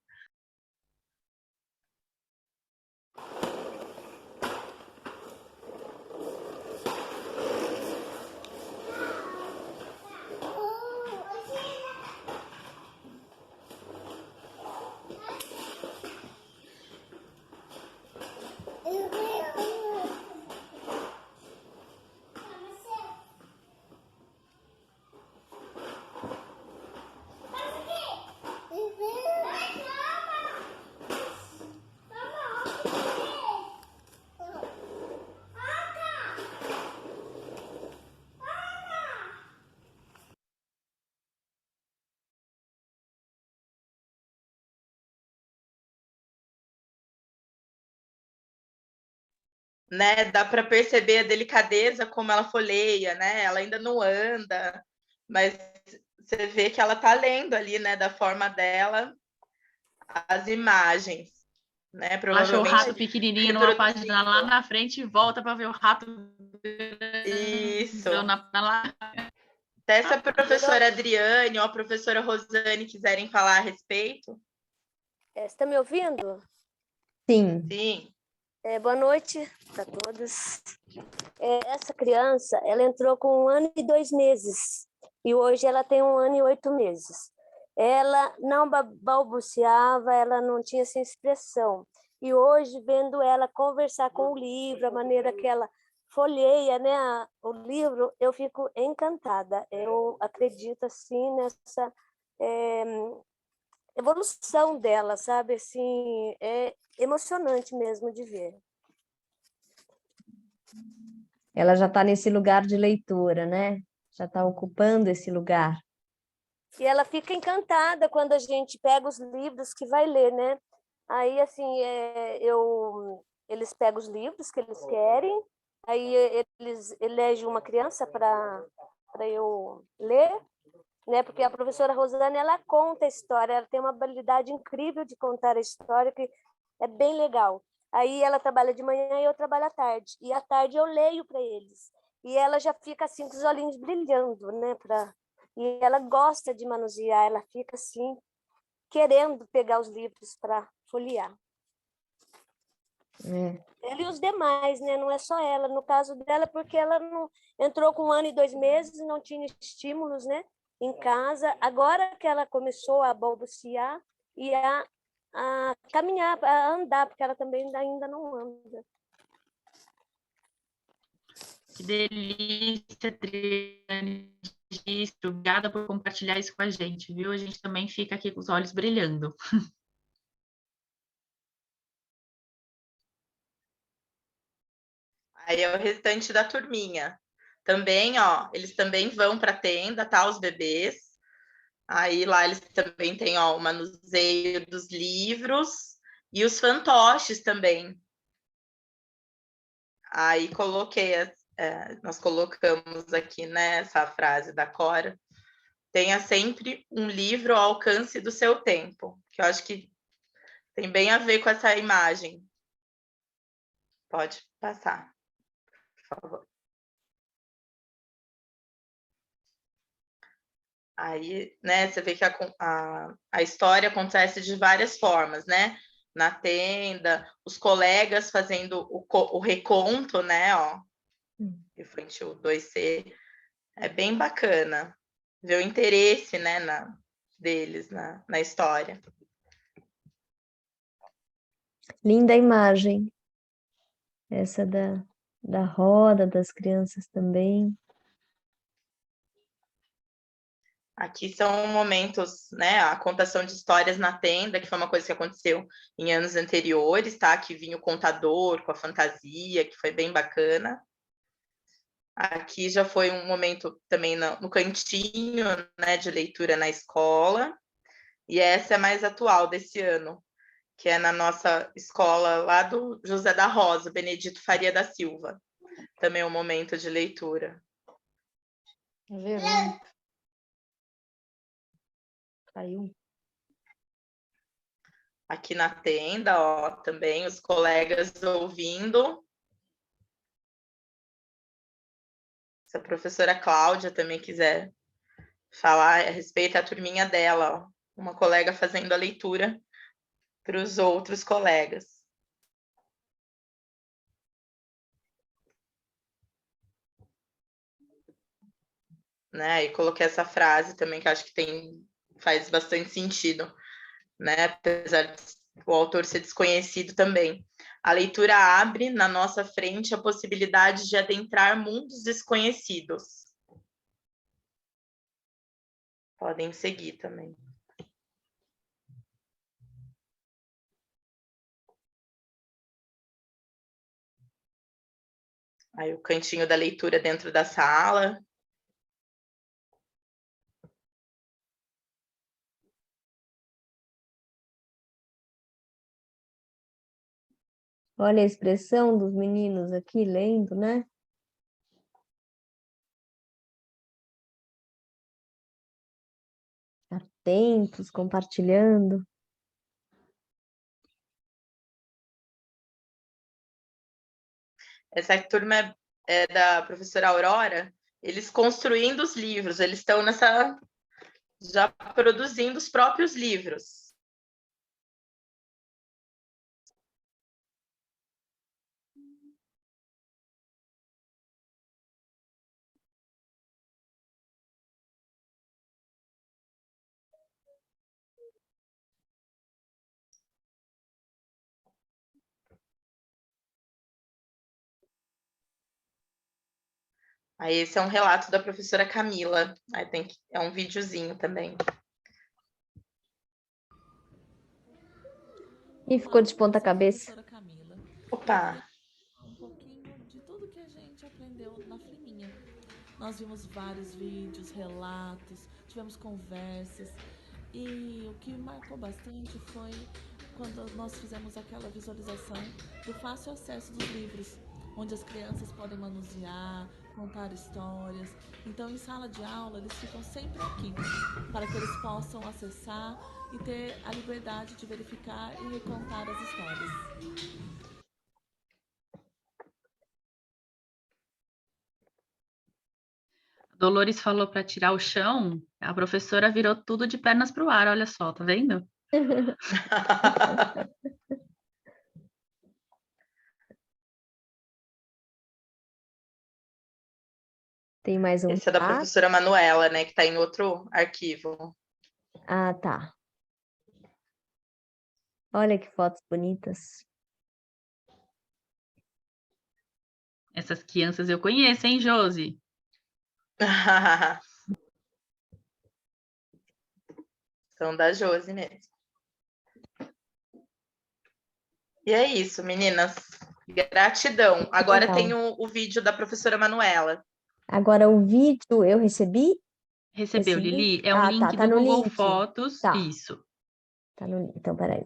Né, dá para perceber a delicadeza como ela folheia, né? Ela ainda não anda, mas você vê que ela está lendo ali, né, da forma dela, as imagens, né? Provavelmente. Acha o rato pequenininho numa página lá na frente e volta para ver o rato. Isso. Se essa professora Adriane ou a professora Rosane quiserem falar a respeito. Você está me ouvindo? Sim. Sim. Boa noite para todos. Essa criança, ela entrou com 1 ano e 2 meses e hoje ela tem 1 ano e 8 meses. Ela não balbuciava, ela não tinha essa expressão. E hoje, vendo ela conversar com o livro, a maneira que ela folheia, né, o livro, eu fico encantada. Eu acredito assim nessa evolução dela, sabe? Assim, é emocionante mesmo de ver. ela já está nesse lugar de leitora, né? Já está ocupando esse lugar. E ela fica encantada quando a gente pega os livros que vai ler, né? Aí, assim, eles pegam os livros que eles querem, aí eles elegem uma criança para eu ler, né? Porque a professora Rosane, ela conta a história, ela tem uma habilidade incrível de contar a história, que é bem legal. Aí ela trabalha de manhã e eu trabalho à tarde. E à tarde eu leio para eles. E ela já fica assim com os olhinhos brilhando, né? E ela gosta de manusear, ela fica assim, querendo pegar os livros para folhear. Ela e os demais, né? Não é só ela. No caso dela, porque ela não entrou com 1 ano e 2 meses, não tinha estímulos, né? Em casa. Agora que ela começou a balbuciar e a caminhar, a andar, porque ela também ainda não anda. Que delícia, Adriane. Obrigada por compartilhar isso com a gente, viu? A gente também fica aqui com os olhos brilhando. Aí é o restante da turminha. Também, ó, eles também vão para a tenda, tá? Os bebês. Aí lá eles também têm, ó, o manuseio dos livros e os fantoches também. Aí nós colocamos aqui, né, essa frase da Cora. Tenha sempre um livro ao alcance do seu tempo, que eu acho que tem bem a ver com essa imagem. Pode passar, por favor. Aí, né, você vê que a história acontece de várias formas, né? Na tenda, os colegas fazendo o reconto, né, ó, infantil 2C. É bem bacana ver o interesse, né, deles na história. Linda imagem. Essa da roda, das crianças também. Aqui são momentos, né, a contação de histórias na tenda, que foi uma coisa que aconteceu em anos anteriores, tá? Que vinha o contador com a fantasia, que foi bem bacana. Aqui já foi um momento também no cantinho, né, de leitura na escola. E essa é mais atual desse ano, que é na nossa escola lá do José da Rosa, Benedito Faria da Silva. Também é um momento de leitura. Verônica. Caiu. Aqui na tenda, ó, também os colegas ouvindo. Se a professora Cláudia também quiser falar a respeito da turminha dela, ó, uma colega fazendo a leitura para os outros colegas. Né? E coloquei essa frase também que acho que faz bastante sentido, né? Apesar de o autor ser desconhecido também. A leitura abre na nossa frente a possibilidade de adentrar mundos desconhecidos. Podem seguir também. Aí o cantinho da leitura dentro da sala. Olha a expressão dos meninos aqui lendo, né? Atentos, compartilhando. Essa turma é da professora Aurora, eles construindo os livros, eles estão já produzindo os próprios livros. Aí esse é um relato da professora Camila. Aí é um videozinho também. E ficou de ponta cabeça. Opa! Um pouquinho pouquinho de tudo que a gente aprendeu na Fliminha. Nós vimos vários vídeos, relatos, tivemos conversas e o que marcou bastante foi quando nós fizemos aquela visualização do fácil acesso dos livros, onde as crianças podem manusear, contar histórias. Então, em sala de aula, eles ficam sempre aqui, para que eles possam acessar e ter a liberdade de verificar e recontar as histórias. Dolores falou para tirar o chão, a professora virou tudo de pernas para o ar, olha só, tá vendo? Tem mais um Esse é da chat? professora Manuela, né? Que está em outro arquivo. Ah, tá. Olha que fotos bonitas. Essas crianças eu conheço, hein, Josi? São da Josi mesmo. E é isso, meninas. Gratidão. Agora Legal. tem o vídeo da professora Manuela. Agora o vídeo eu recebi? Recebeu, Recebi? Lili? É um Ah, link tá do no Google link. Fotos. Tá. Isso. Tá no link. Então, peraí.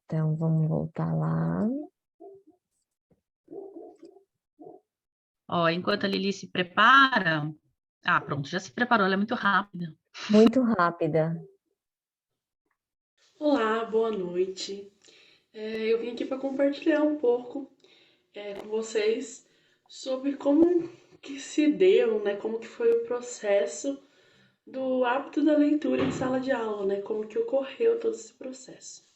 Então, vamos voltar lá. Ó, enquanto a Lili se prepara... Ah, pronto, já se preparou, ela é muito rápida. Muito rápida. Olá, boa noite. Eu vim aqui para compartilhar um pouco com vocês sobre como que se deu, né, como que foi o processo do hábito da leitura em sala de aula, né, como que ocorreu todo esse processo.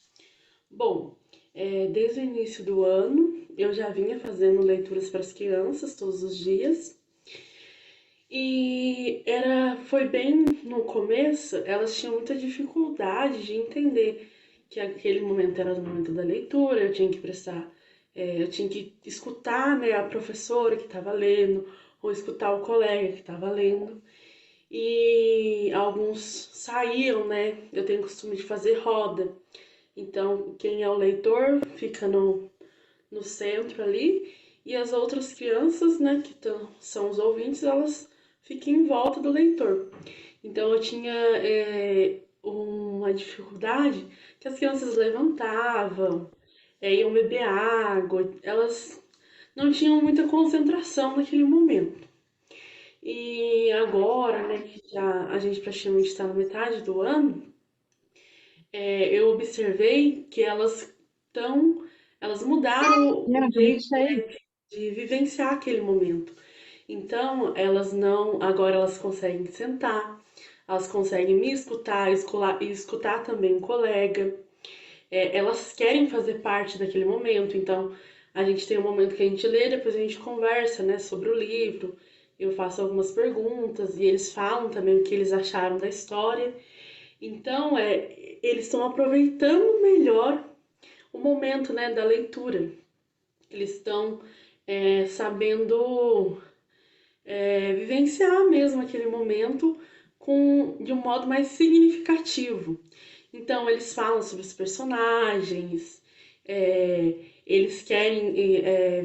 Bom, desde o início do ano eu já vinha fazendo leituras para as crianças todos os dias. E foi bem no começo, elas tinham muita dificuldade de entender que aquele momento era o momento da leitura, eu tinha que eu tinha que escutar, né, a professora que estava lendo, ou escutar o colega que estava lendo. E alguns saíam, né, eu tenho o costume de fazer roda. Então, quem é o leitor fica no centro ali, e as outras crianças, né, que são os ouvintes, elas ficam em volta do leitor. Então eu tinha uma dificuldade que as crianças levantavam, iam beber água, elas não tinham muita concentração naquele momento. E agora, né, que a gente praticamente está na metade do ano, eu observei que elas mudaram o jeito, né, de vivenciar aquele momento. Então, agora elas conseguem sentar, elas conseguem me escutar e escutar também um colega. Elas querem fazer parte daquele momento, então a gente tem um momento que a gente lê, depois a gente conversa, né, sobre o livro, eu faço algumas perguntas e eles falam também o que eles acharam da história. Então, eles estão aproveitando melhor o momento, né, da leitura. Eles estão sabendo vivenciar mesmo aquele momento de um modo mais significativo. Então, eles falam sobre os personagens, eles querem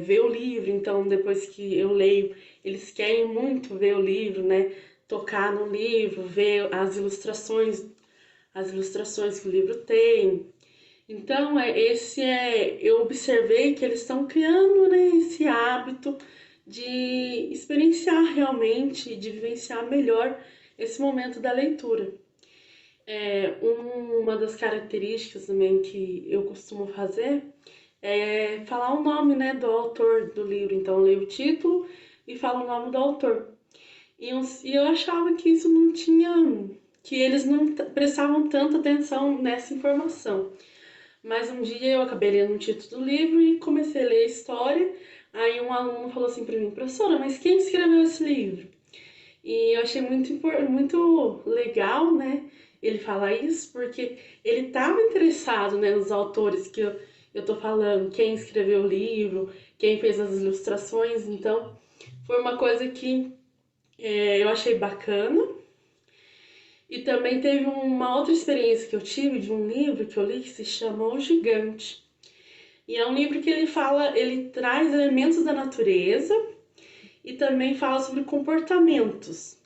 ver o livro, então, depois que eu leio, eles querem muito ver o livro, né? Tocar no livro, ver as ilustrações que o livro tem. Então, eu observei que eles estão criando, né, esse hábito de experienciar realmente, de vivenciar melhor esse momento da leitura. Uma das características também que eu costumo fazer é falar o nome, né, do autor do livro. Então, eu leio o título e falo o nome do autor. E eu achava que isso não tinha, que eles não prestavam tanta atenção nessa informação. Mas um dia eu acabei lendo o título do livro e comecei a ler a história. Aí um aluno falou assim para mim: professora, mas quem escreveu esse livro? E eu achei muito legal, né, ele falar isso, porque ele estava interessado, né, nos autores que eu tô falando, quem escreveu o livro, quem fez as ilustrações. Então foi uma coisa que eu achei bacana. E também teve uma outra experiência que eu tive de um livro que eu li que se chama O Gigante. E é um livro que ele traz elementos da natureza e também fala sobre comportamentos.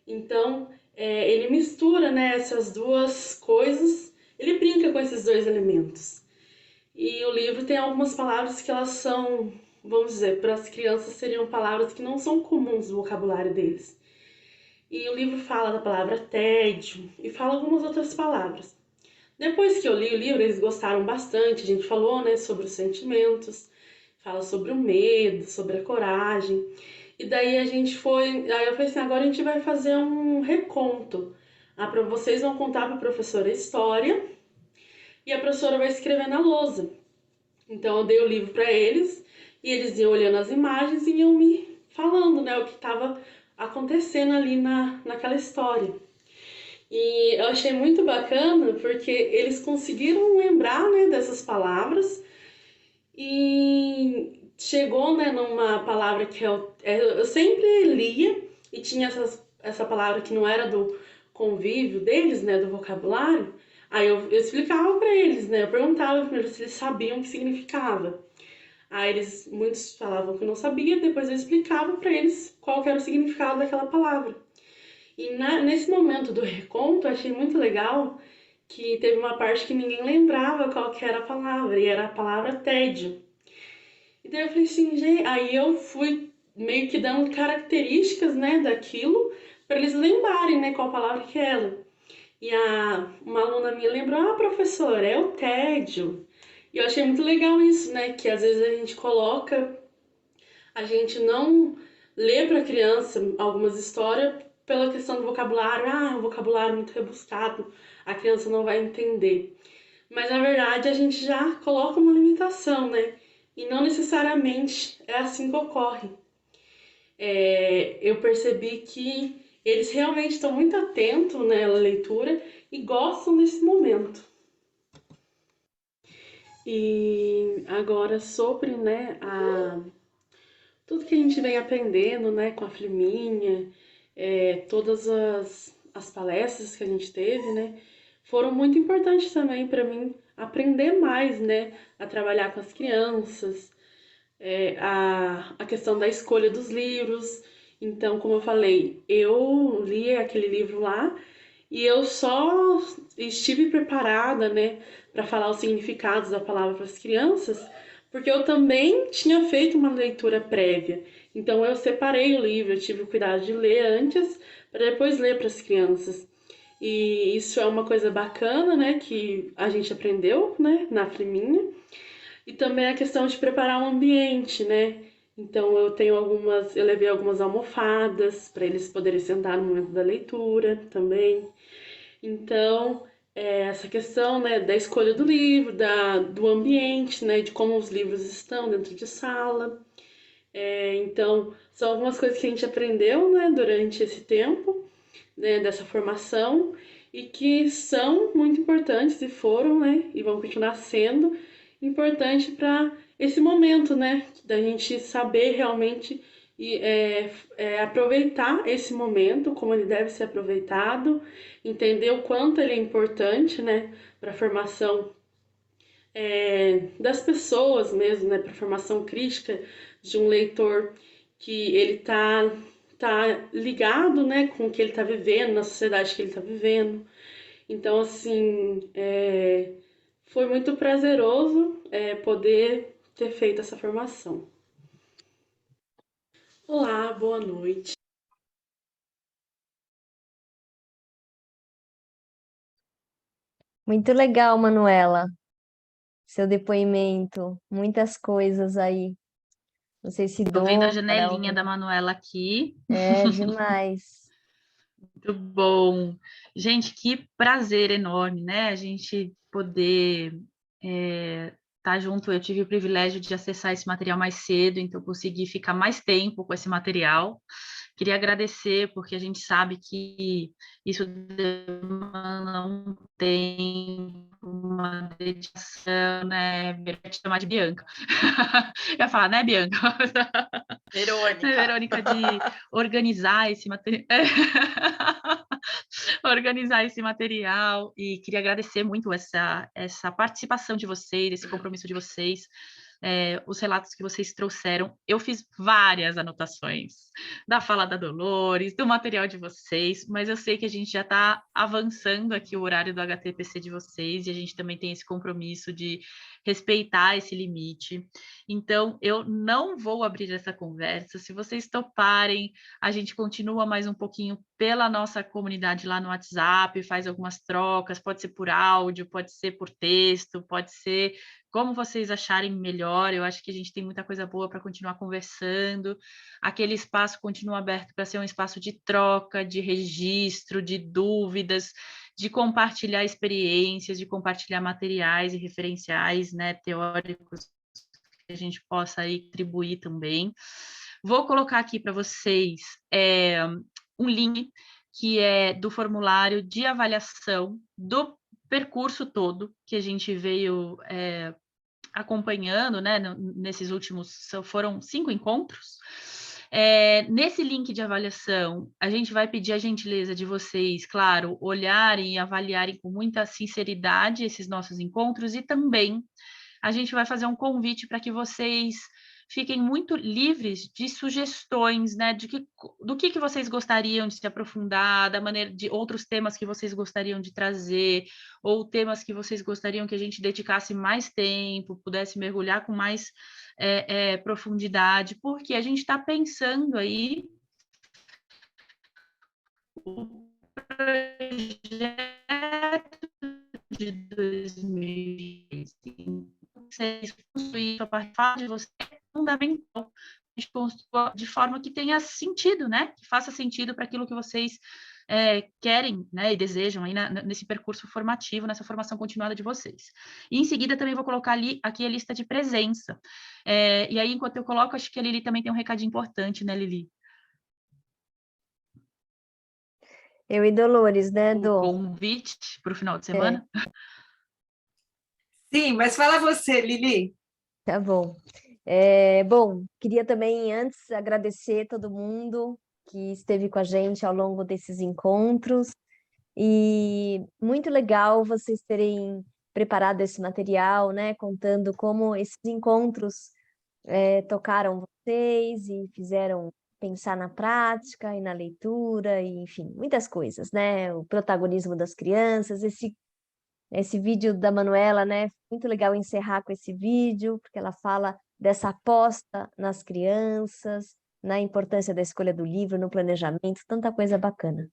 Então, ele mistura, né, essas duas coisas, ele brinca com esses dois elementos. E o livro tem algumas palavras que elas são, vamos dizer, para as crianças seriam palavras que não são comuns no vocabulário deles. E o livro fala da palavra tédio e fala algumas outras palavras. Depois que eu li o livro, eles gostaram bastante, a gente falou, né, sobre os sentimentos, fala sobre o medo, sobre a coragem. E daí aí eu falei assim, agora a gente vai fazer um reconto. Vocês vão contar para a professora a história e a professora vai escrever na lousa. Então eu dei o livro para eles e eles iam olhando as imagens e iam me falando, né, o que estava acontecendo ali naquela história. E eu achei muito bacana porque eles conseguiram lembrar, né, dessas palavras e chegou, né, numa palavra que eu sempre lia e tinha essa palavra que não era do convívio deles, né, do vocabulário. Aí eu explicava para eles, né, eu perguntava primeiro se eles sabiam o que significava. Aí muitos falavam que não sabia, depois eu explicava para eles qual que era o significado daquela palavra. E nesse momento do reconto, eu achei muito legal que teve uma parte que ninguém lembrava qual que era a palavra, e era a palavra tédio. E daí eu falei assim, gente, aí eu fui meio que dando características, né, daquilo, para eles lembrarem, né, qual palavra que era. E uma aluna minha lembrou, professora, é o tédio. E eu achei muito legal isso, né, que às vezes a gente não lê para a criança algumas histórias pela questão do vocabulário, um vocabulário muito rebuscado, a criança não vai entender. Mas, na verdade, a gente já coloca uma limitação, né? E não necessariamente é assim que ocorre. Eu percebi que eles realmente estão muito atentos, né, à leitura e gostam desse momento. E agora sobre, né, tudo que a gente vem aprendendo, né, com a Fliminha, todas as palestras que a gente teve, né, foram muito importantes também para mim aprender mais, né, a trabalhar com as crianças, a questão da escolha dos livros. Então, como eu falei, eu li aquele livro lá e eu só estive preparada, né, para falar os significados da palavra para as crianças, porque eu também tinha feito uma leitura prévia. Então eu separei o livro, eu tive o cuidado de ler antes, para depois ler para as crianças. E isso é uma coisa bacana, né, que a gente aprendeu, né, na Fliminha. E também a questão de preparar o ambiente, né? Então eu levei algumas almofadas para eles poderem sentar no momento da leitura também. Então, essa questão, né, da escolha do livro, do ambiente, né, de como os livros estão dentro de sala. Então, são algumas coisas que a gente aprendeu, né, durante esse tempo, né, dessa formação, e que são muito importantes e foram, né, e vão continuar sendo importantes para esse momento, né, da gente saber realmente e aproveitar esse momento, como ele deve ser aproveitado, entender o quanto ele é importante, né, para a formação das pessoas mesmo, né, para a formação crítica de um leitor, que ele tá ligado, né, com o que ele está vivendo, na sociedade que ele está vivendo. Então, assim, foi muito prazeroso poder ter feito essa formação. Olá, boa noite. Muito legal, Manuela, seu depoimento, muitas coisas aí. Não sei se Tô vendo a Dora, janelinha da Manuela aqui. demais. Muito bom. Gente, que prazer enorme, né? A gente poder estar junto. Eu tive o privilégio de acessar esse material mais cedo, então consegui ficar mais tempo com esse material. Queria agradecer, porque a gente sabe que isso demanda um tempo, uma dedicação, né? Eu ia te chamar de Bianca. Eu ia falar, né, Bianca? Verônica. Verônica, de organizar esse material. organizar esse material e queria agradecer muito essa participação de vocês, esse compromisso de vocês, os relatos que vocês trouxeram. Eu fiz várias anotações da fala da Dolores, do material de vocês, mas eu sei que a gente já está avançando aqui o horário do HTPC de vocês e a gente também tem esse compromisso de respeitar esse limite. Então, eu não vou abrir essa conversa. Se vocês toparem, a gente continua mais um pouquinho pela nossa comunidade lá no WhatsApp, faz algumas trocas, pode ser por áudio, pode ser por texto, pode ser como vocês acharem melhor. Eu acho que a gente tem muita coisa boa para continuar conversando. Aquele espaço continua aberto para ser um espaço de troca, de registro, de dúvidas, de compartilhar experiências, de compartilhar materiais e referenciais, né, teóricos, que a gente possa aí contribuir também. Vou colocar aqui para vocês um link que é do formulário de avaliação do percurso todo que a gente veio acompanhando, né, nesses últimos, foram 5 encontros. Nesse link de avaliação, a gente vai pedir a gentileza de vocês, claro, olharem e avaliarem com muita sinceridade esses nossos encontros e também a gente vai fazer um convite para que vocês fiquem muito livres de sugestões, né, do que vocês gostariam de se aprofundar, da maneira de outros temas que vocês gostariam de trazer, ou temas que vocês gostariam que a gente dedicasse mais tempo, pudesse mergulhar com mais profundidade, porque a gente está pensando aí o projeto de 2025. Vocês construir a parte de você é fundamental. A gente construa de forma que tenha sentido, né? Que faça sentido para aquilo que vocês querem, né, e desejam aí nesse percurso formativo, nessa formação continuada de vocês. E em seguida também vou colocar aqui a lista de presença. E aí, enquanto eu coloco, acho que a Lili também tem um recadinho importante, né, Lili? Eu e Dolores, né, O convite para o final de semana? Sim, mas fala você, Lili. Tá bom. Bom, queria também antes agradecer todo mundo que esteve com a gente ao longo desses encontros e muito legal vocês terem preparado esse material, né, contando como esses encontros tocaram vocês e fizeram pensar na prática e na leitura, e, enfim, muitas coisas, né, o protagonismo das crianças, esse vídeo da Manuela, né, muito legal encerrar com esse vídeo, porque ela fala dessa aposta nas crianças, na importância da escolha do livro, no planejamento, tanta coisa bacana.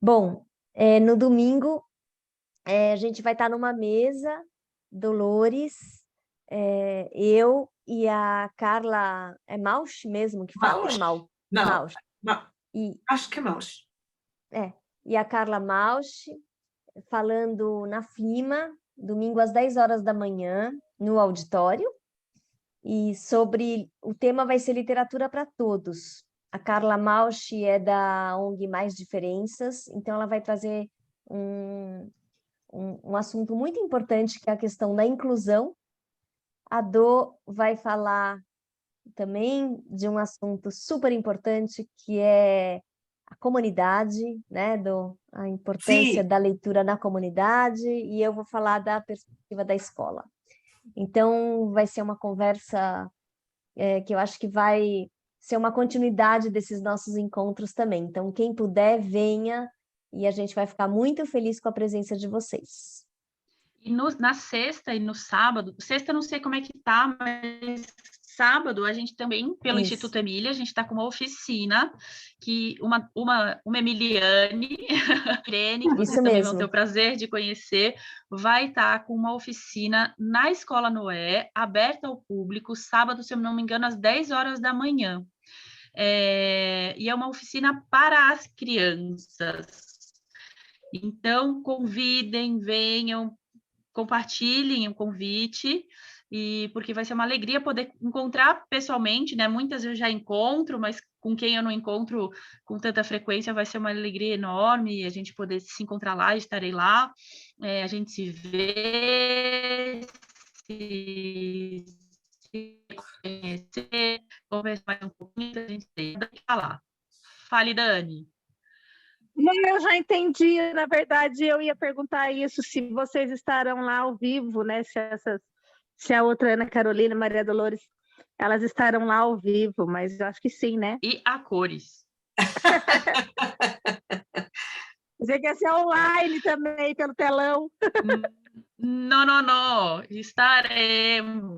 Bom, no domingo, a gente vai estar numa mesa, Dolores, eu e a Carla, é Mausch mesmo que fala? Mausch? Não, Mausch. Acho que é Mausch. E a Carla Mausch, falando na FLIMA, domingo às 10 horas da manhã, no auditório, e o tema vai ser literatura para todos. A Carla Mausch é da ONG Mais Diferenças, então ela vai trazer um assunto muito importante, que é a questão da inclusão. A Dô vai falar também de um assunto super importante, que é a comunidade, né, a importância da leitura na comunidade, e eu vou falar da perspectiva da escola. Então, vai ser uma conversa que eu acho que vai ser uma continuidade desses nossos encontros também. Então, quem puder, venha, e a gente vai ficar muito feliz com a presença de vocês. E na sexta e no sábado, sexta não sei como é que tá, mas sábado a gente também, pelo Instituto Emília, a gente está com uma oficina que uma Emiliane, Irene, que vocês também vão ter o prazer de conhecer, vai estar com uma oficina na Escola Noé, aberta ao público, sábado, se eu não me engano, às 10 horas da manhã. E é uma oficina para as crianças. Então, convidem, venham, compartilhem o convite, porque vai ser uma alegria poder encontrar pessoalmente, né? Muitas eu já encontro, mas com quem eu não encontro com tanta frequência vai ser uma alegria enorme a gente poder se encontrar lá, estarei lá, a gente se vê, se conhecer, conversar mais um pouquinho, a gente tem que falar. Fale, Dani. Não, eu já entendi. Na verdade, eu ia perguntar isso, se vocês estarão lá ao vivo, né? Se a outra Ana Carolina e Maria Dolores, elas estarão lá ao vivo, mas eu acho que sim, né? E a cores. Você quer ser online também, pelo telão. Não, não, não. Estaremos.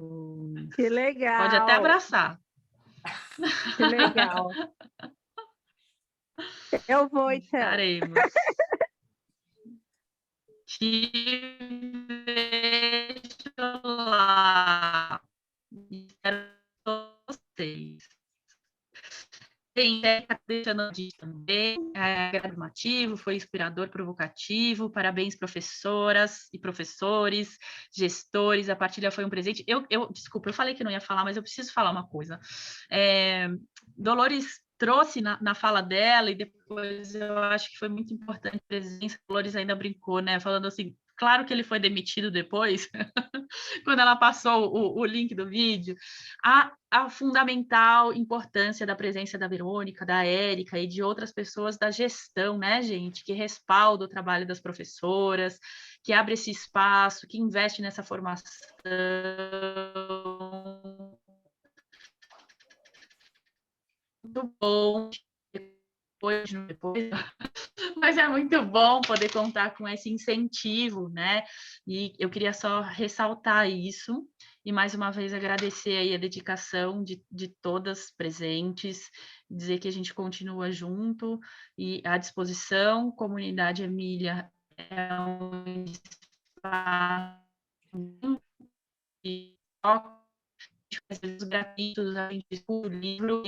Que legal. Pode até abraçar. Que legal. Eu vou, então. Estaremos. Te vejo lá. Espero vocês. Tem deixando também, afirmativo, foi inspirador, provocativo. Parabéns, professoras e professores, gestores. A partilha foi um presente. Desculpa, eu falei que não ia falar, mas eu preciso falar uma coisa. Dolores trouxe na fala dela, e depois eu acho que foi muito importante a presença. Dolores ainda brincou, né? Falando assim, claro que ele foi demitido depois, quando ela passou o link do vídeo. A fundamental importância da presença da Verônica, da Érica e de outras pessoas da gestão, né, gente? Que respalda o trabalho das professoras, que abre esse espaço, que investe nessa formação. Muito bom. Depois, mas é muito bom poder contar com esse incentivo, né? E eu queria só ressaltar isso e mais uma vez agradecer aí a dedicação de todas presentes, dizer que a gente continua junto e à disposição. Comunidade Emília é um espaço e gratuitos, a gente discute o livro,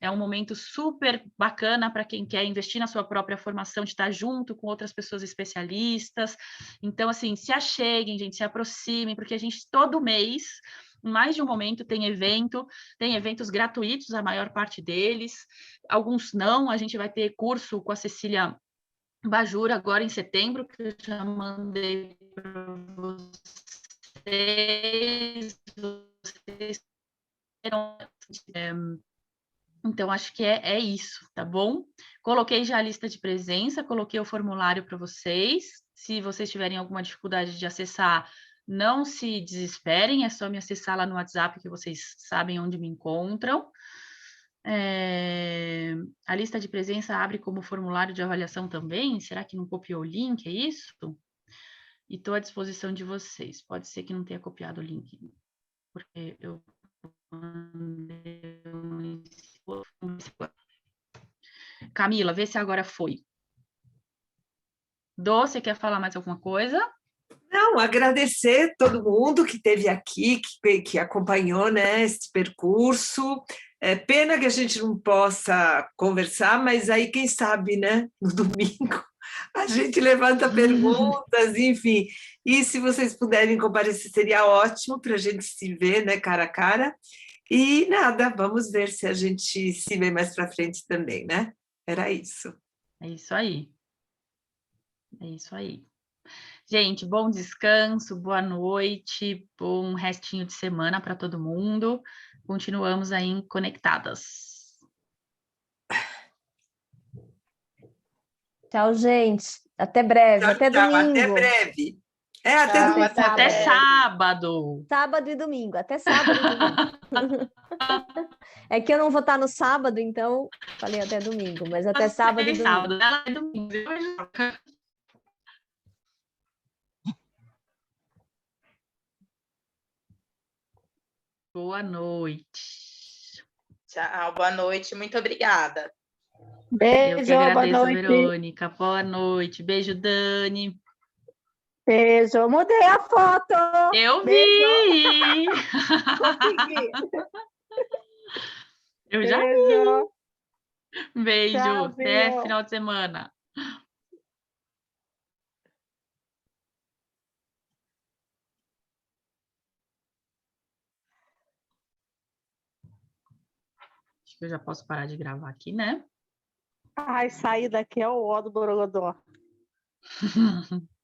é um momento super bacana para quem quer investir na sua própria formação, de estar junto com outras pessoas especialistas. Então, assim, se acheguem, gente, se aproximem, porque a gente todo mês, em mais de um momento, tem eventos gratuitos, a maior parte deles, alguns não. A gente vai ter curso com a Cecília Bajura agora em setembro, que eu já mandei para vocês. Então, acho que é isso, tá bom? Coloquei já a lista de presença, coloquei o formulário para vocês. Se vocês tiverem alguma dificuldade de acessar, não se desesperem, é só me acessar lá no WhatsApp, que vocês sabem onde me encontram. A lista de presença abre como formulário de avaliação também? Será que não copiou o link, é isso? E estou à disposição de vocês. Pode ser que não tenha copiado o link, porque eu mandei Camila, vê se agora foi. Dô, você quer falar mais alguma coisa? Não, agradecer todo mundo que esteve aqui, que acompanhou, né, esse percurso. É pena que a gente não possa conversar, mas aí, quem sabe, né, no domingo, a gente levanta perguntas, enfim. E se vocês puderem comparecer, seria ótimo para a gente se ver, né, cara a cara. E nada, vamos ver se a gente se vê mais para frente também, né? Era isso. É isso aí. É isso aí. Gente, bom descanso, boa noite, bom restinho de semana para todo mundo. Continuamos aí conectadas. Tchau, gente. Até breve, Tchau, até tchau, domingo. até breve. Até Tchau, domingo. Até sábado. Sábado e domingo, até sábado e domingo. É que eu não vou estar no sábado, então falei até domingo, mas até sábado e domingo. Sábado, ela é domingo. Boa noite. Tchau, boa noite, muito obrigada. Beijo, Eu que agradeço, boa noite. Verônica. Boa noite. Beijo, Dani. Beijo, eu mudei a foto. Eu vi. Consegui. Eu já vi. Beijo. Tchau, até viu? final de semana. Acho que eu já posso parar de gravar aqui, né? Ai, sair daqui é o ó do Borogodó.